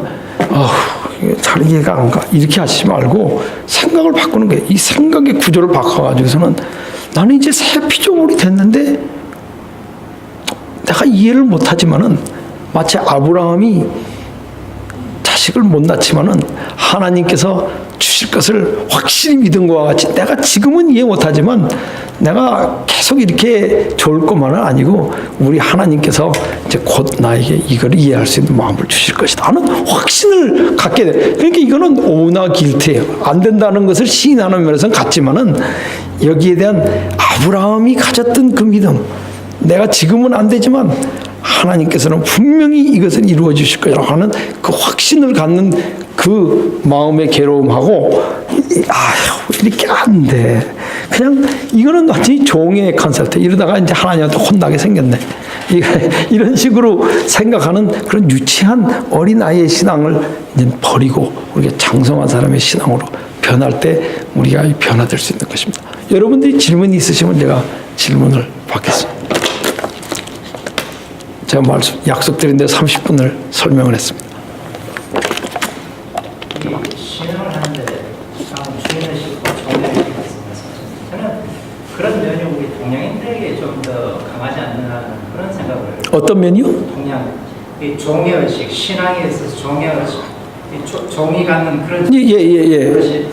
잘 이해가 안 가. 이렇게 하시지 말고 생각을 바꾸는 게 이 생각의 구조를 바꿔가지고서는 나는 이제 새 피조물이 됐는데 내가 이해를 못하지만은 마치 아브라함이 자식을 못 낳지만은 하나님께서 주실 것을 확실히 믿은 것과 같이 내가 지금은 이해 못하지만 내가 계속 이렇게 좋을 것만은 아니고 우리 하나님께서 이제 곧 나에게 이걸 이해할 수 있는 마음을 주실 것이다 하는 확신을 갖게 돼. 그러니까 이거는 오나 길트예요. 안 된다는 것을 시인하는 면에서는 같지만은 여기에 대한 아브라함이 가졌던 그 믿음, 내가 지금은 안 되지만 하나님께서는 분명히 이것을 이루어 주실 거라고 하는 그 확신을 갖는 그 마음의 괴로움하고 이렇게 안 돼. 그냥 이거는 완전히 종의 컨셉트. 이러다가 이제 하나님한테 혼나게 생겼네. 이런 식으로 생각하는 그런 유치한 어린아이의 신앙을 이제 버리고 우리가 장성한 사람의 신앙으로 변할 때 우리가 변화될 수 있는 것입니다. 여러분들이 질문이 있으시면 제가 질문을 받겠습니다. 제가 약속드린 대로 30분을 설명을 했습니다. 신앙을 하는데 주인의식과 정의의식이 말씀하셨죠. 저는 그런 면이 우리 동양인들에게 좀 더 강하지 않나 그런 생각을 해요. 어떤 면이요? 동양, 이 종의의식, 신앙에 있어서 종의의식, 종이 갖는 그런 예.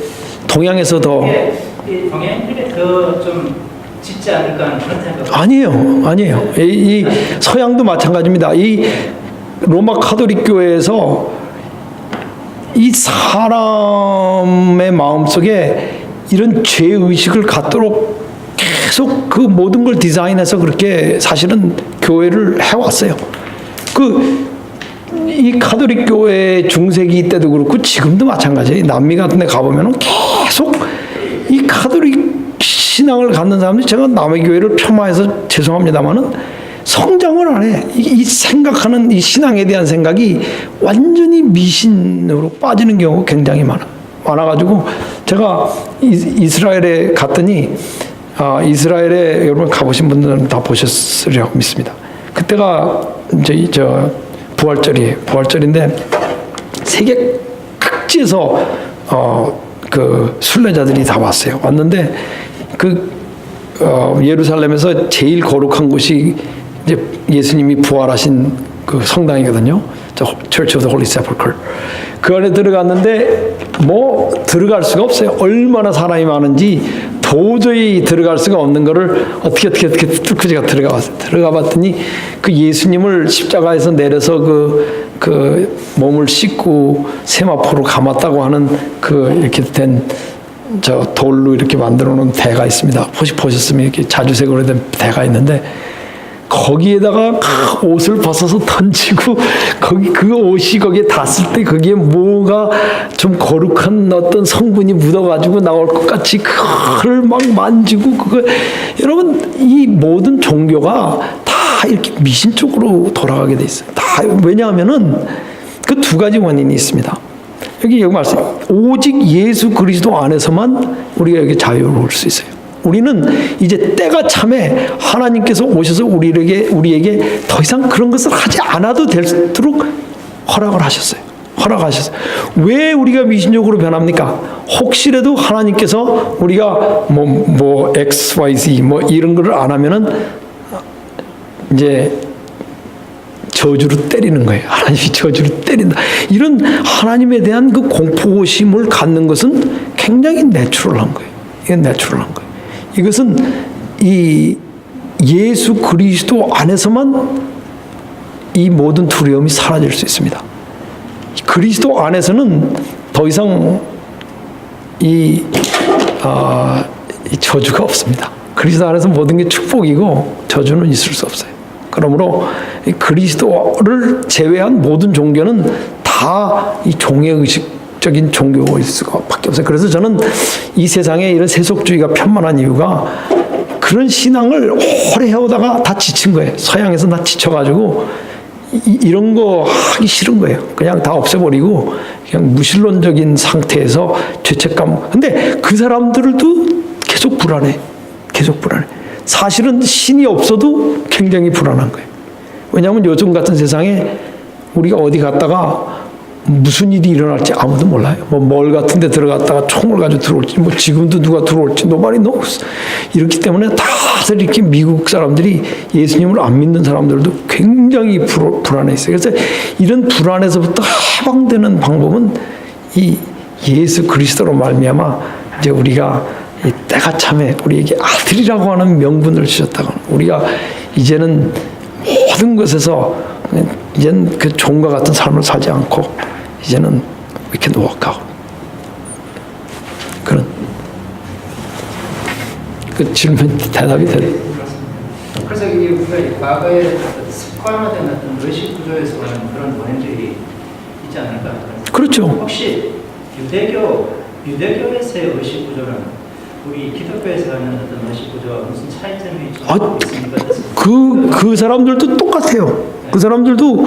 동양에서 더 이 동양인들이 더 좀 짓지 않을까 하는 그런 생각. 아니에요. 이 서양도 마찬가지입니다. 이 로마 카톨릭 교회에서 이 사람의 마음속에 이런 죄의식을 갖도록 계속 그 모든 걸 디자인해서 그렇게 사실은 교회를 해왔어요. 이 카톨릭 교회 중세기 때도 그렇고 지금도 마찬가지예요. 남미 같은 데 가보면 계속 이 카톨릭 신앙을 갖는 사람들이, 제가 남의 교회를 폄하해서 죄송합니다만은 성장을 안 해. 이 생각하는 이 신앙에 대한 생각이 완전히 미신으로 빠지는 경우가 굉장히 많아. 많아가지고 제가 이스라엘에 갔더니 이스라엘에 여러분 가보신 분들은 다 보셨으리라고 믿습니다. 그때가 이제 부활절이에요. 부활절인데 세계 각지에서 그 순례자들이 다 왔어요. 왔는데 예루살렘에서 제일 거룩한 곳이 이제 예수님이 부활하신 그 성당이거든요. Church of the Holy Sepulchre. 그 안에 들어갔는데 뭐 들어갈 수가 없어요. 얼마나 사람이 많은지 도저히 들어갈 수가 없는 거를 어떻게 뚫고 제가 들어가 봤더니 그 예수님을 십자가에서 내려서 그 몸을 씻고 세마포로 감았다고 하는 그 이렇게 된 저 돌로 이렇게 만들어 놓은 대가 있습니다. 보셨으면 이렇게 자주색으로 된 대가 있는데 거기에다가 옷을 벗어서 던지고 그 옷이 거기에 닿았을 때 거기에 뭐가 좀 거룩한 어떤 성분이 묻어가지고 나올 것 같이 그걸 막 만지고 여러분 이 모든 종교가 다 이렇게 미신 쪽으로 돌아가게 돼 있어요. 다 왜냐하면은 그 두 가지 원인이 있습니다. 여기 말씀 오직 예수 그리스도 안에서만 우리가 여기 자유로울 수 있어요. 우리는 이제 때가 참에 하나님께서 오셔서 우리에게 더 이상 그런 것을 하지 않아도 되도록 허락을 하셨어요. 왜 우리가 미신적으로 변합니까? 혹시라도 하나님께서 우리가 뭐 X, Y, Z 뭐 이런 거를 안 하면은 이제 저주로 때리는 거예요. 하나님이 저주로 때린다. 이런 하나님에 대한 그 공포심을 갖는 것은 굉장히 내추럴한 거예요. 이건 내추럴한 거예요. 이것은 이 예수 그리스도 안에서만 이 모든 두려움이 사라질 수 있습니다. 그리스도 안에서는 더 이상 이 저주가 없습니다. 그리스도 안에서 모든 게 축복이고 저주는 있을 수 없어요. 그러므로 이 그리스도를 제외한 모든 종교는 다 이 종교의식적인 종교일 수밖에 없어요. 그래서 저는 이 세상에 이런 세속주의가 편만한 이유가 그런 신앙을 오래 해오다가 다 지친 거예요. 서양에서 다 지쳐가지고 이런 거 하기 싫은 거예요. 그냥 다 없애버리고 그냥 무신론적인 상태에서 죄책감. 근데 그 사람들도 계속 불안해. 사실은 신이 없어도 굉장히 불안한 거예요. 왜냐하면 요즘 같은 세상에 우리가 어디 갔다가 무슨 일이 일어날지 아무도 몰라요. 멀 같은 데 들어갔다가 총을 가지고 들어올지, 지금도 누가 들어올지 nobody knows. 이렇기 때문에 다들 이렇게 미국 사람들이 예수님을 안 믿는 사람들도 굉장히 불안해 있어요. 그래서 이런 불안에서부터 해방되는 방법은 이 예수 그리스도로 말미암아 이제 우리가 이 때가 참에 우리에게 아들이라고 하는 명분을 주셨다고. 우리가 이제는 모든 것에서 이제는 그 종과 같은 삶을 살지 않고 이제는 we can walk out. 그런 그 질문 대답이 돼. 그래서 이게 우리가 과거에 습관화된 어떤 의식 구조에서 오는 그런 원인들이 있지 않을까? 그렇죠. 혹시 유대교에서의 의식 구조는 우리 기독교에서 하는 어떤 의식 구조와 무슨 차이점이 있습니까? 그 사람들도 똑같아요. 네. 그 사람들도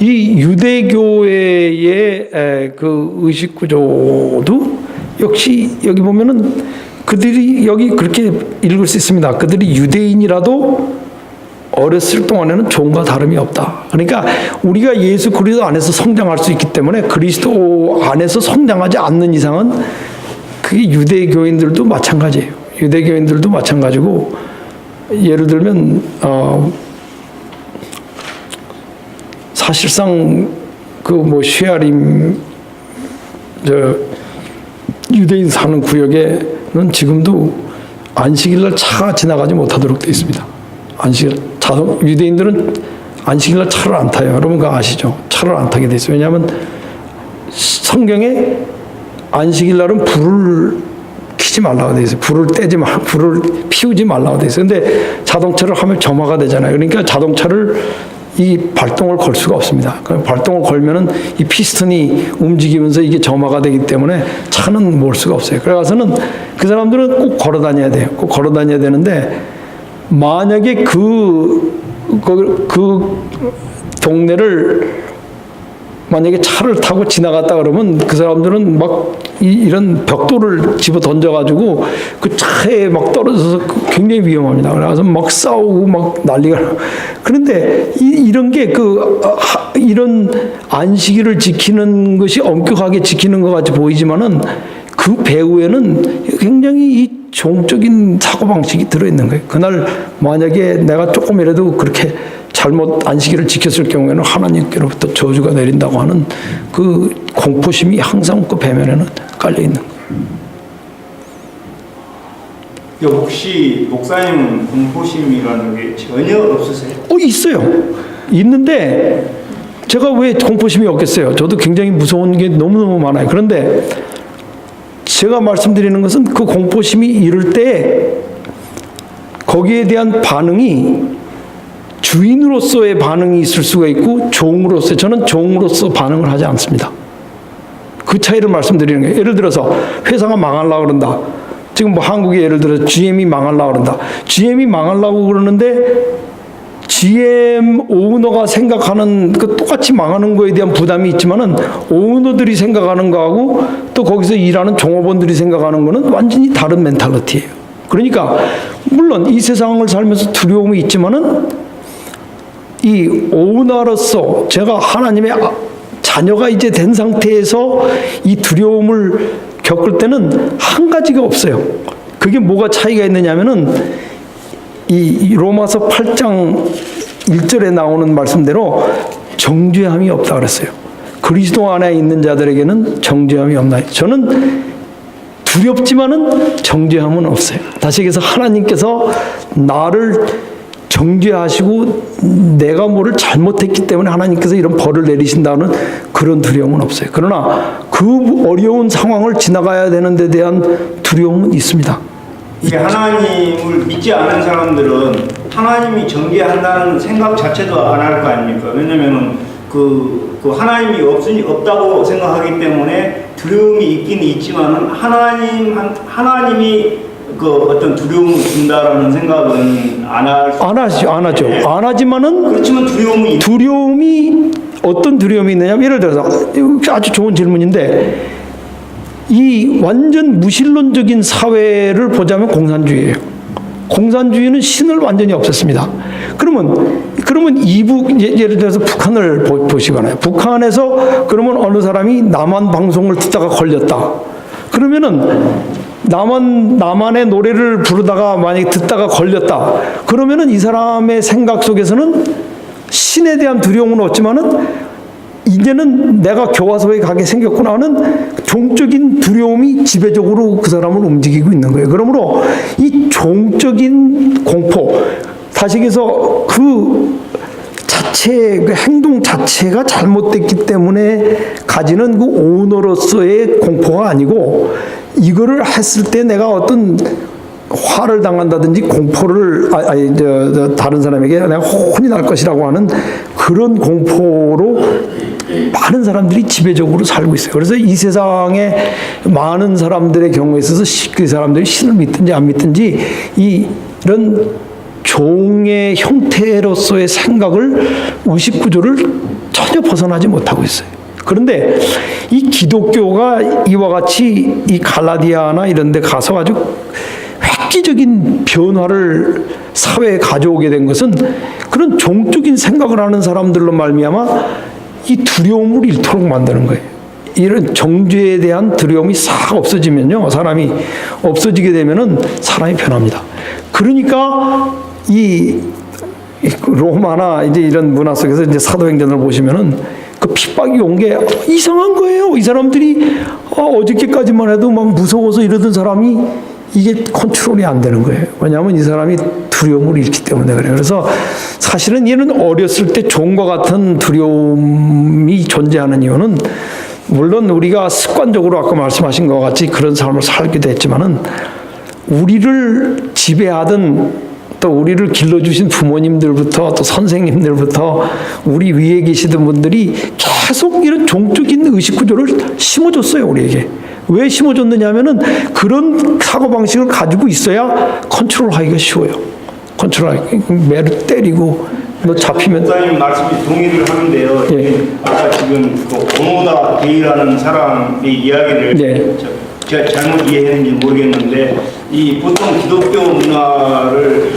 이 유대교의 그 의식 구조도 역시 여기 보면은 그들이 여기 그렇게 읽을 수 있습니다. 그들이 유대인이라도 어렸을 동안에는 종과 다름이 없다. 그러니까 우리가 예수 그리스도 안에서 성장할 수 있기 때문에 그리스도 안에서 성장하지 않는 이상은 그게 유대교인들도 마찬가지예요. 유대교인들도 마찬가지고 예를 들면 사실상 그 쉐아림 유대인 사는 구역에는 지금도 안식일날 차가 지나가지 못하도록 되어 있습니다. 유대인들은 안식일날 차를 안 타요. 여러분 그거 아시죠? 차를 안 타게 돼 있어요. 왜냐하면 성경에 안식일날은 불을 켜지 말라고 돼 있어요. 불을 피우지 말라고 돼 있어요. 근데 자동차를 하면 점화가 되잖아요. 그러니까 자동차를 이 발동을 걸 수가 없습니다. 발동을 걸면은 이 피스톤이 움직이면서 이게 점화가 되기 때문에 차는 몰 수가 없어요. 그래서는 그 사람들은 꼭 걸어 다녀야 돼요. 꼭 걸어 다녀야 되는데 만약에 그 동네를 만약에 차를 타고 지나갔다 그러면 그 사람들은 막 이런 벽돌을 집어 던져가지고 그 차에 막 떨어져서 굉장히 위험합니다. 그래서 막 싸우고 막 난리가 나고. 그런데 이런 게 이런 안식일을 지키는 것이 엄격하게 지키는 것 같이 보이지만은 그 배후에는 굉장히 이 종적인 사고방식이 들어있는 거예요. 그날 만약에 내가 조금이라도 그렇게 잘못 안식일을 지켰을 경우에는 하나님께로부터 저주가 내린다고 하는 그 공포심이 항상 그 배면에는 깔려있는 거예요. 혹시 목사님은 공포심이라는 게 전혀 없으세요? 있어요. 있는데 제가 왜 공포심이 없겠어요? 저도 굉장히 무서운 게 너무너무 많아요. 그런데 제가 말씀드리는 것은 그 공포심이 이럴 때 거기에 대한 반응이 주인으로서의 반응이 있을 수가 있고 종으로서, 저는 종으로서 반응을 하지 않습니다. 그 차이를 말씀드리는 거예요. 예를 들어서 회사가 망하려고 그런다. 지금 뭐 한국에 예를 들어 GM이 망하려고 그런다. GM이 망하려고 그러는데 GM 오너가 생각하는 그 똑같이 망하는 거에 대한 부담이 있지만은 오너들이 생각하는 거하고 또 거기서 일하는 종업원들이 생각하는 거는 완전히 다른 멘탈리티예요. 그러니까 물론 이 세상을 살면서 두려움이 있지만은 이 오너로서 제가 하나님의 자녀가 이제 된 상태에서 이 두려움을 겪을 때는 한 가지가 없어요. 그게 뭐가 차이가 있느냐면은 이 로마서 8장 1절에 나오는 말씀대로 정죄함이 없다 그랬어요. 그리스도 안에 있는 자들에게는 정죄함이 없나요? 저는 두렵지만은 정죄함은 없어요. 다시 얘기해서 하나님께서 나를 정죄하시고 내가 뭐를 잘못했기 때문에 하나님께서 이런 벌을 내리신다는 그런 두려움은 없어요. 그러나 그 어려운 상황을 지나가야 되는 데 대한 두려움은 있습니다. 이게 하나님을 믿지 않은 사람들은 하나님이 정죄한다는 생각 자체도 안 할 거 아닙니까? 왜냐면은 그 하나님이 없다고 생각하기 때문에 두려움이 있긴 있지만은 하나님이 그 어떤 두려움을 준다라는 생각은 안 하죠. 네. 안 하지만은 그렇지만 두려움이 어떤 두려움이 있느냐면 예를 들어서 아주 좋은 질문인데 이 완전 무신론적인 사회를 보자면 공산주의예요. 공산주의는 신을 완전히 없앴습니다. 그러면 이북 예를 들어서 북한을 보시거나요. 북한에서 그러면 어느 사람이 남한 방송을 듣다가 걸렸다. 그러면은 남한의 노래를 부르다가 만약에 듣다가 걸렸다. 그러면은 이 사람의 생각 속에서는 신에 대한 두려움은 없지만은 이제는 내가 교화소에 가게 생겼구나 하는 종적인 두려움이 지배적으로 그 사람을 움직이고 있는 거예요. 그러므로 이 종적인 공포, 다시 얘기해서 그 행동 자체가 잘못됐기 때문에 가지는 그 오너로서의 공포가 아니고 이거를 했을 때 내가 어떤 화를 당한다든지 공포를 다른 사람에게 내가 혼이 날 것이라고 하는 그런 공포로 많은 사람들이 지배적으로 살고 있어요. 그래서 이 세상에 많은 사람들의 경우에 있어서 그 사람들이 신을 믿든지 안 믿든지 이런 종의 형태로서의 생각을 의식구조를 전혀 벗어나지 못하고 있어요. 그런데 이 기독교가 이와 같이 이 갈라디아나 이런 데 가서 아주 획기적인 변화를 사회에 가져오게 된 것은 그런 종적인 생각을 하는 사람들로 말미암아 이 두려움을 잃도록 만드는 거예요. 이런 정죄에 대한 두려움이 싹 없어지면요, 사람이 없어지게 되면은 사람이 변합니다. 그러니까 이 로마나 이제 이런 문화 속에서 이제 사도행전을 보시면은 그 핍박이 온 게 이상한 거예요. 이 사람들이 어저께까지만 해도 막 무서워서 이러던 사람이 이게 컨트롤이 안 되는 거예요. 왜냐하면 이 사람이 두려움을 잃기 때문에 그래요. 그래서 사실은 얘는 어렸을 때 종과 같은 두려움이 존재하는 이유는 물론 우리가 습관적으로 아까 말씀하신 것 같이 그런 삶을 살기도 했지만은 우리를 지배하던 또 우리를 길러주신 부모님들부터 또 선생님들부터 우리 위에 계시던 분들이 계속 이런 종적인 의식구조를 심어줬어요, 우리에게. 왜 심어줬느냐 하면은 그런 사고방식을 가지고 있어야 컨트롤하기가 쉬워요. 컨트롤하기. 매를 때리고 뭐 잡히면 목사님 말씀에 동의를 하는데요. 예. 아까 지금 그 오노다 데이라는 사람의 이야기를 예. 제가 잘못 이해했는지 모르겠는데 이 보통 기독교 문화를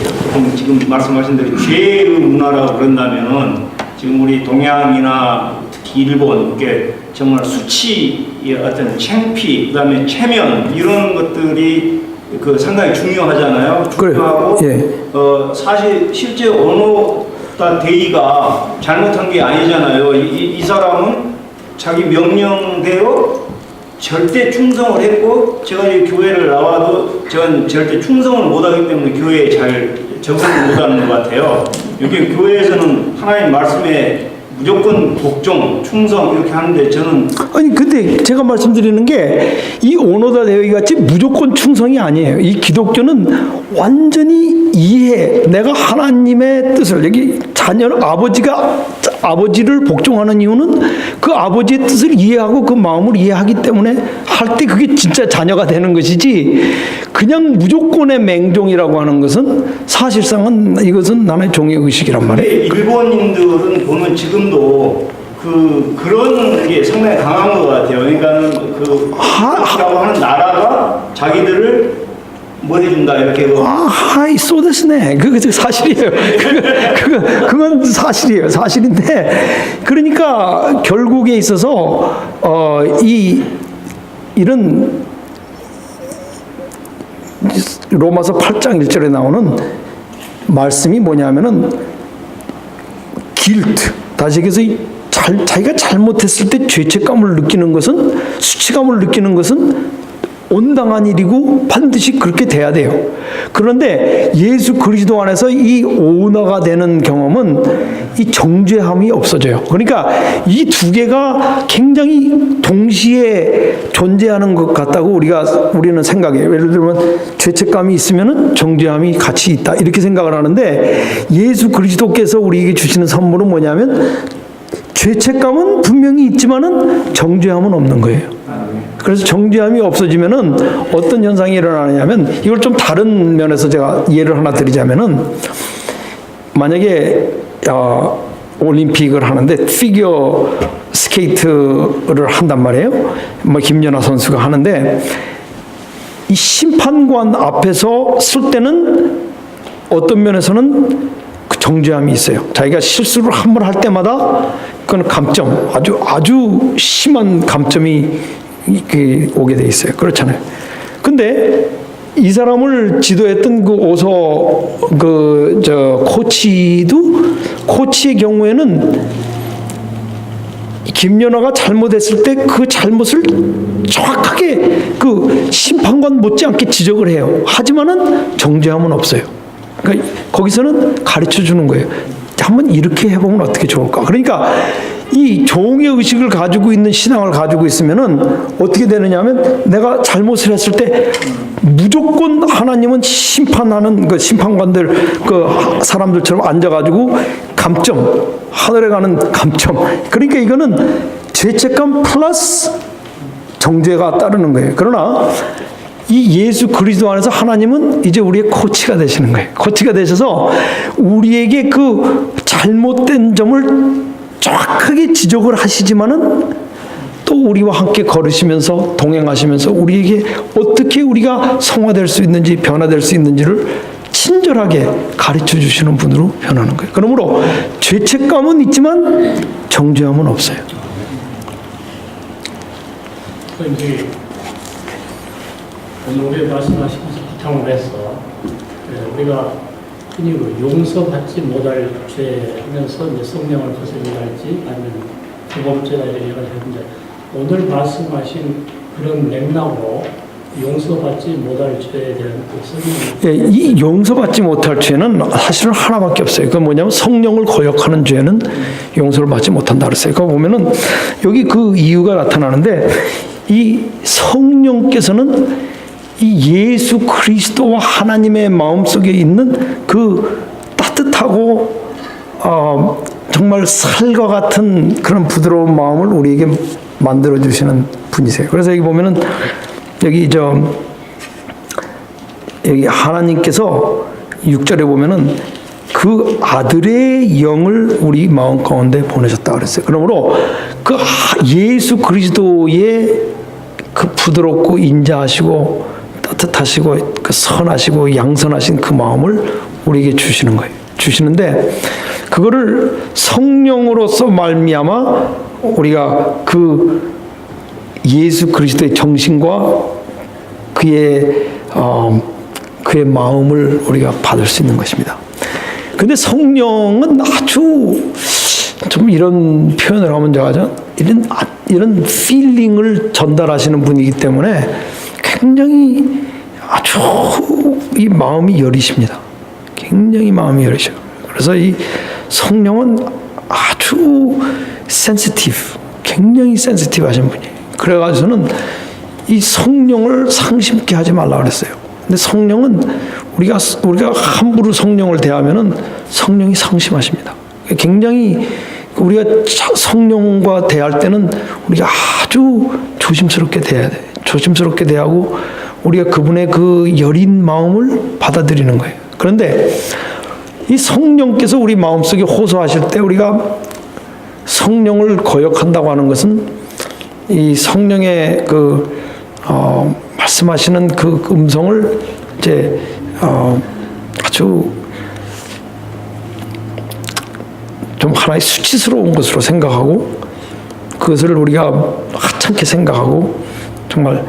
지금 말씀하신 대로 죄의 문화라고 그런다면은 지금 우리 동양이나 특히 일본 이게 정말 수치의 어떤 창피 그다음에 체면 이런 것들이 그 상당히 중요하잖아요. 그래요. 중요하고 예. 사실 실제 오노다 데이가 잘못한 게 아니잖아요. 이 사람은 자기 명령대로 절대 충성을 했고 제가 이 교회를 나와도 저는 절대 충성을 못하기 때문에 교회에 잘 적응을 못하는 것 같아요. 여기 교회에서는 하나님 말씀에 무조건 복종, 충성 이렇게 하는데 저는 아니 근데 제가 말씀드리는 게 이 오노다 대회 같이 무조건 충성이 아니에요. 이 기독교는 완전히 이해, 내가 하나님의 뜻을 여기 자녀 아버지를 복종하는 이유는 그 아버지의 뜻을 이해하고 그 마음을 이해하기 때문에 할 때 그게 진짜 자녀가 되는 것이지 그냥 무조건의 맹종이라고 하는 것은 사실상은 이것은 나의 종의 의식이란 말이에요. 근데 일본인들은 보면 지금도 그런 게 상당히 강한 것 같아요. 그러니까는 라고 하는 나라가 자기들을 뭐 해준다 이렇게 하이 쏘데스네. 그거 사실이에요. 그건 사실이에요. 사실인데 그러니까 결국에 있어서 이런 로마서 8장 1절에 나오는 말씀이 뭐냐면은 길트 다시 얘기해서 자기가 잘못했을 때 죄책감을 느끼는 것은 수치감을 느끼는 것은 온당한 일이고 반드시 그렇게 돼야 돼요. 그런데 예수 그리스도 안에서 이 오너가 되는 경험은 이 정죄함이 없어져요. 그러니까 이 두 개가 굉장히 동시에 존재하는 것 같다고 우리는 생각해요. 예를 들면 죄책감이 있으면은 정죄함이 같이 있다 이렇게 생각을 하는데 예수 그리스도께서 우리에게 주시는 선물은 뭐냐면 죄책감은 분명히 있지만은 정죄함은 없는 거예요. 그래서 정죄함이 없어지면은 어떤 현상이 일어나냐면 이걸 좀 다른 면에서 제가 예를 하나 드리자면은 만약에 올림픽을 하는데 피겨 스케이트를 한단 말이에요. 뭐 김연아 선수가 하는데 이 심판관 앞에서 쓸 때는 어떤 면에서는 그 정죄함이 있어요. 자기가 실수를 한 번 할 때마다 그건 감점, 아주 심한 감점이 오게 돼 있어요. 그렇잖아요. 근데 이 사람을 지도했던 그 코치의 경우에는 김연아가 잘못했을 때 그 잘못을 정확하게 그 심판관 못지않게 지적을 해요. 하지만은 정죄함은 없어요. 그러니까 거기서는 가르쳐 주는 거예요. 한번 이렇게 해보면 어떻게 좋을까? 그러니까 이 종의 의식을 가지고 있는 신앙을 가지고 있으면은 어떻게 되느냐면 내가 잘못을 했을 때 무조건 하나님은 심판하는 그 심판관들 그 사람들처럼 앉아가지고 감점, 하늘에 가는 감점. 그러니까 이거는 죄책감 플러스 정죄가 따르는 거예요. 그러나 이 예수 그리스도 안에서 하나님은 이제 우리의 코치가 되시는 거예요. 코치가 되셔서 우리에게 그 잘못된 점을 정확하게 지적을 하시지만은 또 우리와 함께 걸으시면서 동행하시면서 우리에게 어떻게 우리가 성화될 수 있는지 변화될 수 있는지를 친절하게 가르쳐 주시는 분으로 변하는 거예요. 그러므로 죄책감은 있지만 정죄함은 없어요. 이제 오늘 우리 말씀하신 바탕으로 해서 우리가 흔히 용서받지 못할 죄 하면서 이제 성령을 거슬리할지 아니면 두 번째라 이런 얘기를 했는데 오늘 말씀하신 그런 맥락으로 용서받지 못할 죄에 대한 그 성령 이 용서받지 못할 죄는 사실은 하나밖에 없어요. 그건 뭐냐면 성령을 거역하는 죄는 용서를 받지 못한다 그랬어요. 그거 보면은 여기 그 이유가 나타나는데 이 성령께서는 이 예수 그리스도와 하나님의 마음속에 있는 그 따뜻하고 정말 살과 같은 그런 부드러운 마음을 우리에게 만들어 주시는 분이세요. 그래서 여기 보면은 여기 하나님께서 6절에 보면은 그 아들의 영을 우리 마음 가운데 보내셨다 그랬어요. 그러므로 그 예수 그리스도의 그 부드럽고 인자하시고 따뜻하시고 그 선하시고 양선하신 그 마음을 우리에게 주시는 거예요. 주시는데 그거를 성령으로서 말미암아 우리가 그 예수 그리스도의 정신과 그의 마음을 우리가 받을 수 있는 것입니다. 근데 성령은 아주 좀 이런 표현을 하면 좋아하죠. 이런 필링을 전달하시는 분이기 때문에 굉장히 아주 이 마음이 여리십니다. 굉장히 마음이 여리셔요. 그래서 이 성령은 아주 굉장히 센시티브 하신 분이에요. 그래가지고 저는 이 성령을 상심케 하지 말라 그랬어요. 근데 성령은 우리가 함부로 성령을 대하면은 성령이 상심하십니다. 굉장히 우리가 성령과 대할 때는 우리가 아주 조심스럽게 대해야 돼. 조심스럽게 대하고 우리가 그분의 그 여린 마음을 받아들이는 거예요. 그런데 이 성령께서 우리 마음속에 호소하실 때 우리가 성령을 거역한다고 하는 것은 이 성령의 말씀하시는 그 음성을 이제 아주 좀 하나의 수치스러운 것으로 생각하고 그것을 우리가 하찮게 생각하고 정말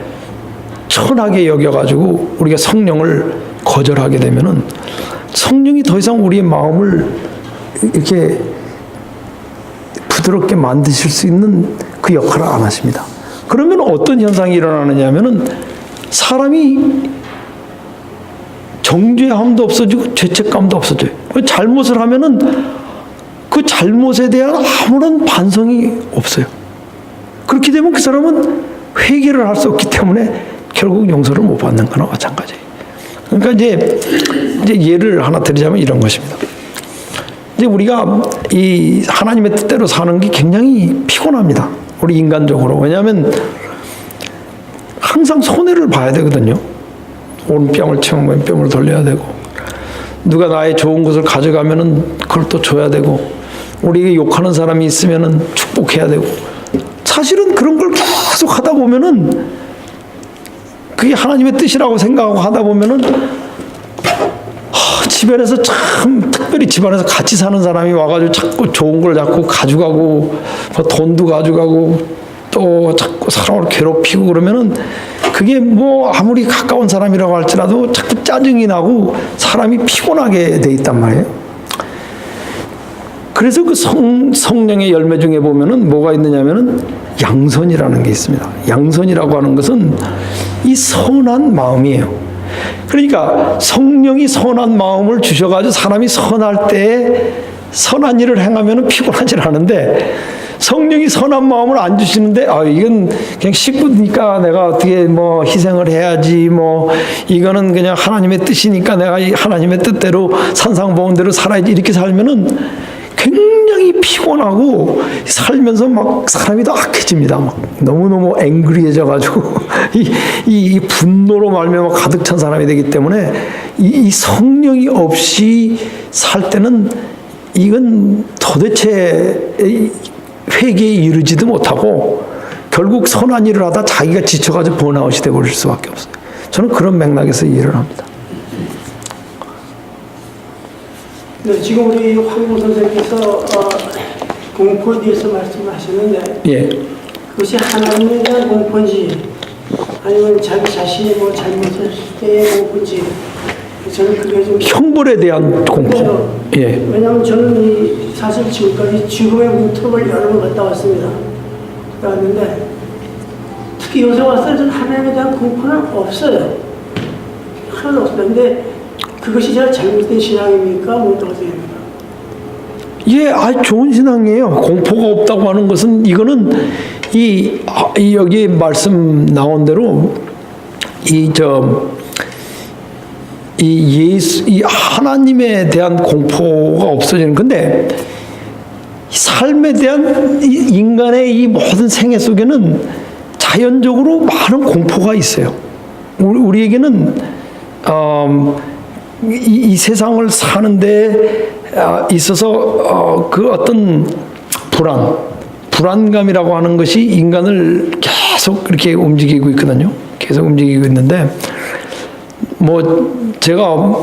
천하게 여겨가지고 우리가 성령을 거절하게 되면은 성령이 더 이상 우리의 마음을 이렇게 부드럽게 만드실 수 있는 그 역할을 안 하십니다. 그러면 어떤 현상이 일어나느냐 하면은 사람이 정죄함도 없어지고 죄책감도 없어져요. 잘못을 하면은 그 잘못에 대한 아무런 반성이 없어요. 그렇게 되면 그 사람은 회개를 할 수 없기 때문에 결국 용서를 못 받는 거나 마찬가지예요. 그러니까 이제 예를 하나 드리자면 이런 것입니다. 이제 우리가 이 하나님의 뜻대로 사는 게 굉장히 피곤합니다. 우리 인간적으로. 왜냐하면 항상 손해를 봐야 되거든요. 오른뺨을 치면 왼뺨을 돌려야 되고, 누가 나의 좋은 것을 가져가면은 그걸 또 줘야 되고, 우리에게 욕하는 사람이 있으면은 축복해야 되고. 사실은 그런 걸 계속 하다 보면은 그게 하나님의 뜻이라고 생각하고 하다 보면은 집안에서 참 특별히 집안에서 같이 사는 사람이 와가지고 자꾸 좋은 걸 자꾸 가져가고 뭐 돈도 가져가고 또 자꾸 사람을 괴롭히고 그러면은 그게 뭐 아무리 가까운 사람이라고 할지라도 자꾸 짜증이 나고 사람이 피곤하게 돼 있단 말이에요. 그래서 그 성령의 열매 중에 보면은 뭐가 있느냐면은 양선이라는 게 있습니다. 양선이라고 하는 것은 이 선한 마음이에요. 그러니까 성령이 선한 마음을 주셔가지고 사람이 선할 때 선한 일을 행하면 피곤하지 않은데, 성령이 선한 마음을 안 주시는데 이건 그냥 식구니까 내가 어떻게 뭐 희생을 해야지, 뭐 이거는 그냥 하나님의 뜻이니까 내가 하나님의 뜻대로 산상보온대로 살아야지, 이렇게 살면은 굉장히 피곤하고 살면서 막 사람이 더 악해집니다. 막 너무너무 앵그리해져가지고 이 분노로 말미암아 가득 찬 사람이 되기 때문에 이 성령이 없이 살 때는 이건 도대체 회개에 이르지도 못하고 결국 선한 일을 하다 자기가 지쳐가지고 번아웃이 되어버릴 수밖에 없어요. 저는 그런 맥락에서 이해를 합니다. 네, 지금 우리 황모 선생님께서 공포에 대해서 말씀하시는데, 예. 그것이 하나님에 대한 공포인지 아니면 자기 자신이 뭐 잘못했을 때의 공포인지, 저는 그게 좀 형벌에 대한 공포. 예. 왜냐하면 저는 사실 지금까지 죽음의 문턱을 여러 번 갔다 왔습니다. 왔는데 특히 요새 와서 저는 하나님에 대한 공포는 없어요. 하나도 없습니다. 근데 그것이 제가 잘못된 신앙입니까? 뭐 어떻게 됩니까? 예, 아주 좋은 신앙이에요. 공포가 없다고 하는 것은 이거는 이 여기 말씀 나온 대로 이 하나님에 대한 공포가 없어지는 건데, 삶에 대한 인간의 이 모든 생애 속에는 자연적으로 많은 공포가 있어요. 우리에게는 이 세상을 사는데 있어서 그 어떤 불안감이라고 하는 것이 인간을 계속 이렇게 움직이고 있거든요. 계속 움직이고 있는데 뭐 제가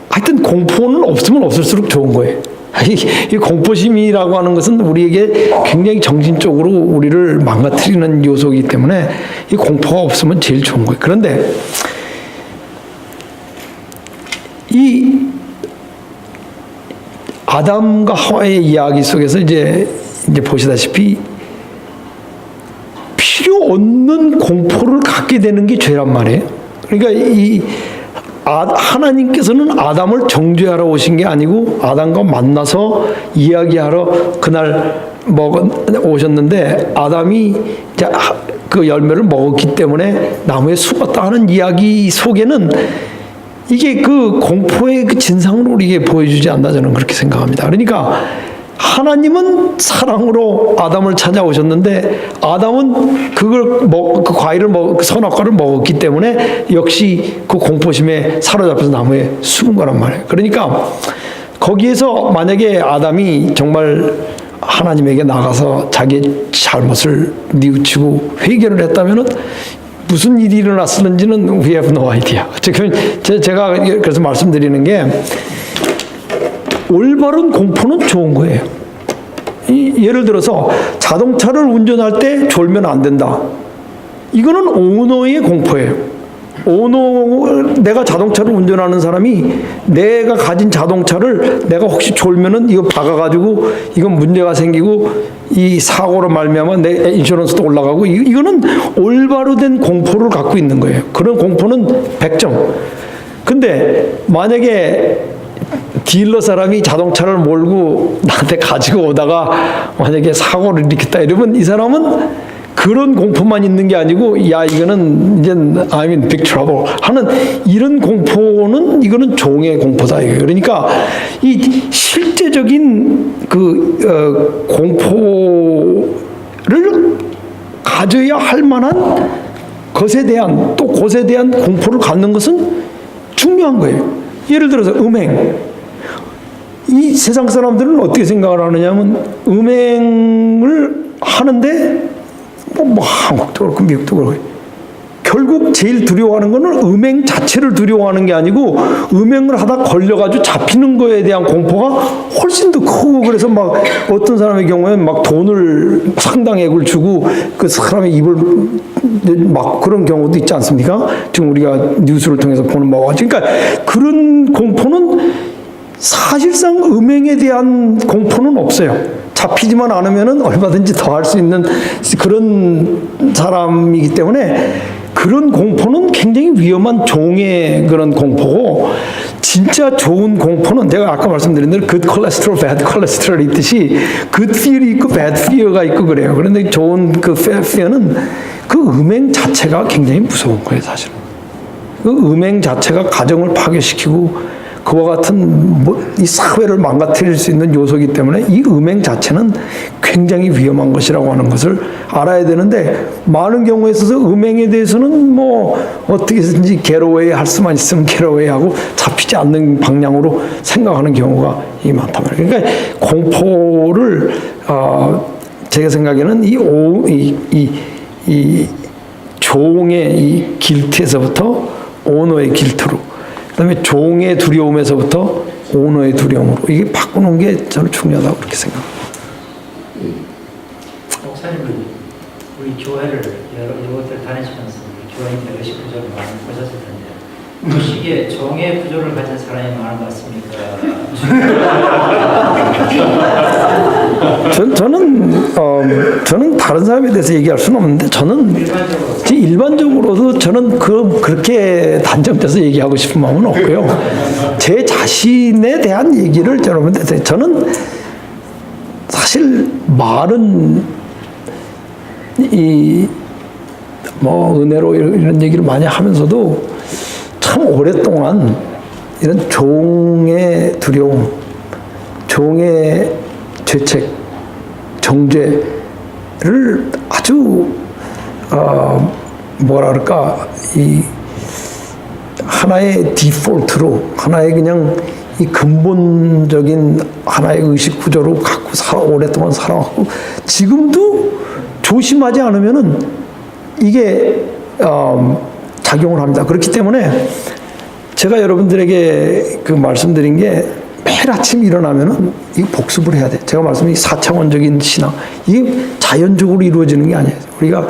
하여튼 공포는 없으면 없을수록 좋은 거예요. 이 공포심이라고 하는 것은 우리에게 굉장히 정신적으로 우리를 망가뜨리는 요소이기 때문에 이 공포가 없으면 제일 좋은 거예요. 그런데 이 아담과 하와의 이야기 속에서 이제 보시다시피 필요 없는 공포를 갖게 되는 게 죄란 말이에요. 그러니까 하나님께서는 아담을 정죄하러 오신 게 아니고 아담과 만나서 이야기하러 그날 오셨는데 아담이 이제 그 열매를 먹었기 때문에 나무에 숨었다 하는 이야기 속에는 이게 그 공포의 그 진상으로 우리에게 보여주지 않나 저는 그렇게 생각합니다. 그러니까 하나님은 사랑으로 아담을 찾아오셨는데 아담은 그 과일을 그 선악과를 먹었기 때문에 역시 그 공포심에 사로잡혀서 나무에 숨은 거란 말이에요. 그러니까 거기에서 만약에 아담이 정말 하나님에게 나가서 자기의 잘못을 뉘우치고 회개를 했다면은 무슨 일이 일어났었는지는 we have no idea. 제가 그래서 말씀드리는 게 올바른 공포는 좋은 거예요. 예를 들어서 자동차를 운전할 때 졸면 안 된다. 이거는 오너의 공포예요. 내가 자동차를 운전하는 사람이 내가 가진 자동차를 내가 혹시 졸면은 이거 박아가지고 이건 문제가 생기고 이 사고로 말미암아 내 인슈런스도 올라가고 이거는 올바로 된 공포를 갖고 있는 거예요. 그런 공포는 100점. 근데 만약에 딜러 사람이 자동차를 몰고 나한테 가지고 오다가 만약에 사고를 일으켰다 이러면 이 사람은 그런 공포만 있는 게 아니고 야 이거는 이제 I'm in big trouble 하는 이런 공포는 이거는 종의 공포다 이거예요. 그러니까 이 실제적인 그 공포를 가져야 할 만한 것에 대한 또 곳에 대한 공포를 갖는 것은 중요한 거예요. 예를 들어서 음행. 이 세상 사람들은 어떻게 생각을 하느냐면 음행을 하는데 뭐 한국도 그렇고 미국도 그렇고 결국 제일 두려워하는 거는 음행 자체를 두려워하는 게 아니고 음행을 하다 걸려가지고 잡히는 거에 대한 공포가 훨씬 더 크고 그래서 막 어떤 사람의 경우에는 막 돈을 상당액을 주고 그 사람의 입을 막 그런 경우도 있지 않습니까? 지금 우리가 뉴스를 통해서 보는 바와 같이 그러니까 그런 공포는 사실상 음행에 대한 공포는 없어요. 잡히지만 않으면은 얼마든지 더 할 수 있는 그런 사람이기 때문에 그런 공포는 굉장히 위험한 종의 그런 공포고 진짜 좋은 공포는 제가 아까 말씀드린 대로 good cholesterol, bad cholesterol 있듯이 good fear이 있고 bad fear가 있고 그래요. 그런데 좋은 그 fear는 그 음행 자체가 굉장히 무서운 거예요, 사실은. 그 음행 자체가 가정을 파괴시키고 그와 같은 이 사회를 망가뜨릴 수 있는 요소이기 때문에 이 음행 자체는 굉장히 위험한 것이라고 하는 것을 알아야 되는데 많은 경우에 있어서 음행에 대해서는 뭐 어떻게든지 게러웨이 할 수만 있으면 게러웨이 하고 잡히지 않는 방향으로 생각하는 경우가 많단 말이에요. 그러니까 공포를 제가 생각에는 이 종의 이 길트에서부터 오너의 길트로 그다음에 종의 두려움에서부터 오너의 두려움으로 이게 바꾸는 게 저는 중요하다고 그렇게 생각합니다. 목사님은 우리 교회를 여러 곳을 다니시면서 우리 교회인들 의식 구조를 많이 보셨을 텐데 그 시기에 종의 구조를 가진 사람이 많은 것 같습니까? 저는 다른 사람에 대해서 얘기할 수는 없는데 저는 일반적으로도 저는 그렇게 단정돼서 얘기하고 싶은 마음은 없고요. 제 자신에 대한 얘기를 여러분한테 저는 사실 말은 은혜로 이런 얘기를 많이 하면서도 참 오랫동안 이런 종의 두려움, 종의 죄책, 정죄를 아주 뭐랄까 이 하나의 디폴트로 하나의 그냥 이 근본적인 하나의 의식 구조로 갖고 오랫동안 살아왔고 지금도 조심하지 않으면은 이게 작용을 합니다. 그렇기 때문에 제가 여러분들에게 그 말씀드린 게 매일 아침 일어나면은 이 복습을 해야 돼. 제가 말씀드린 4차원적인 신앙 이게 자연적으로 이루어지는 게 아니에요. 우리가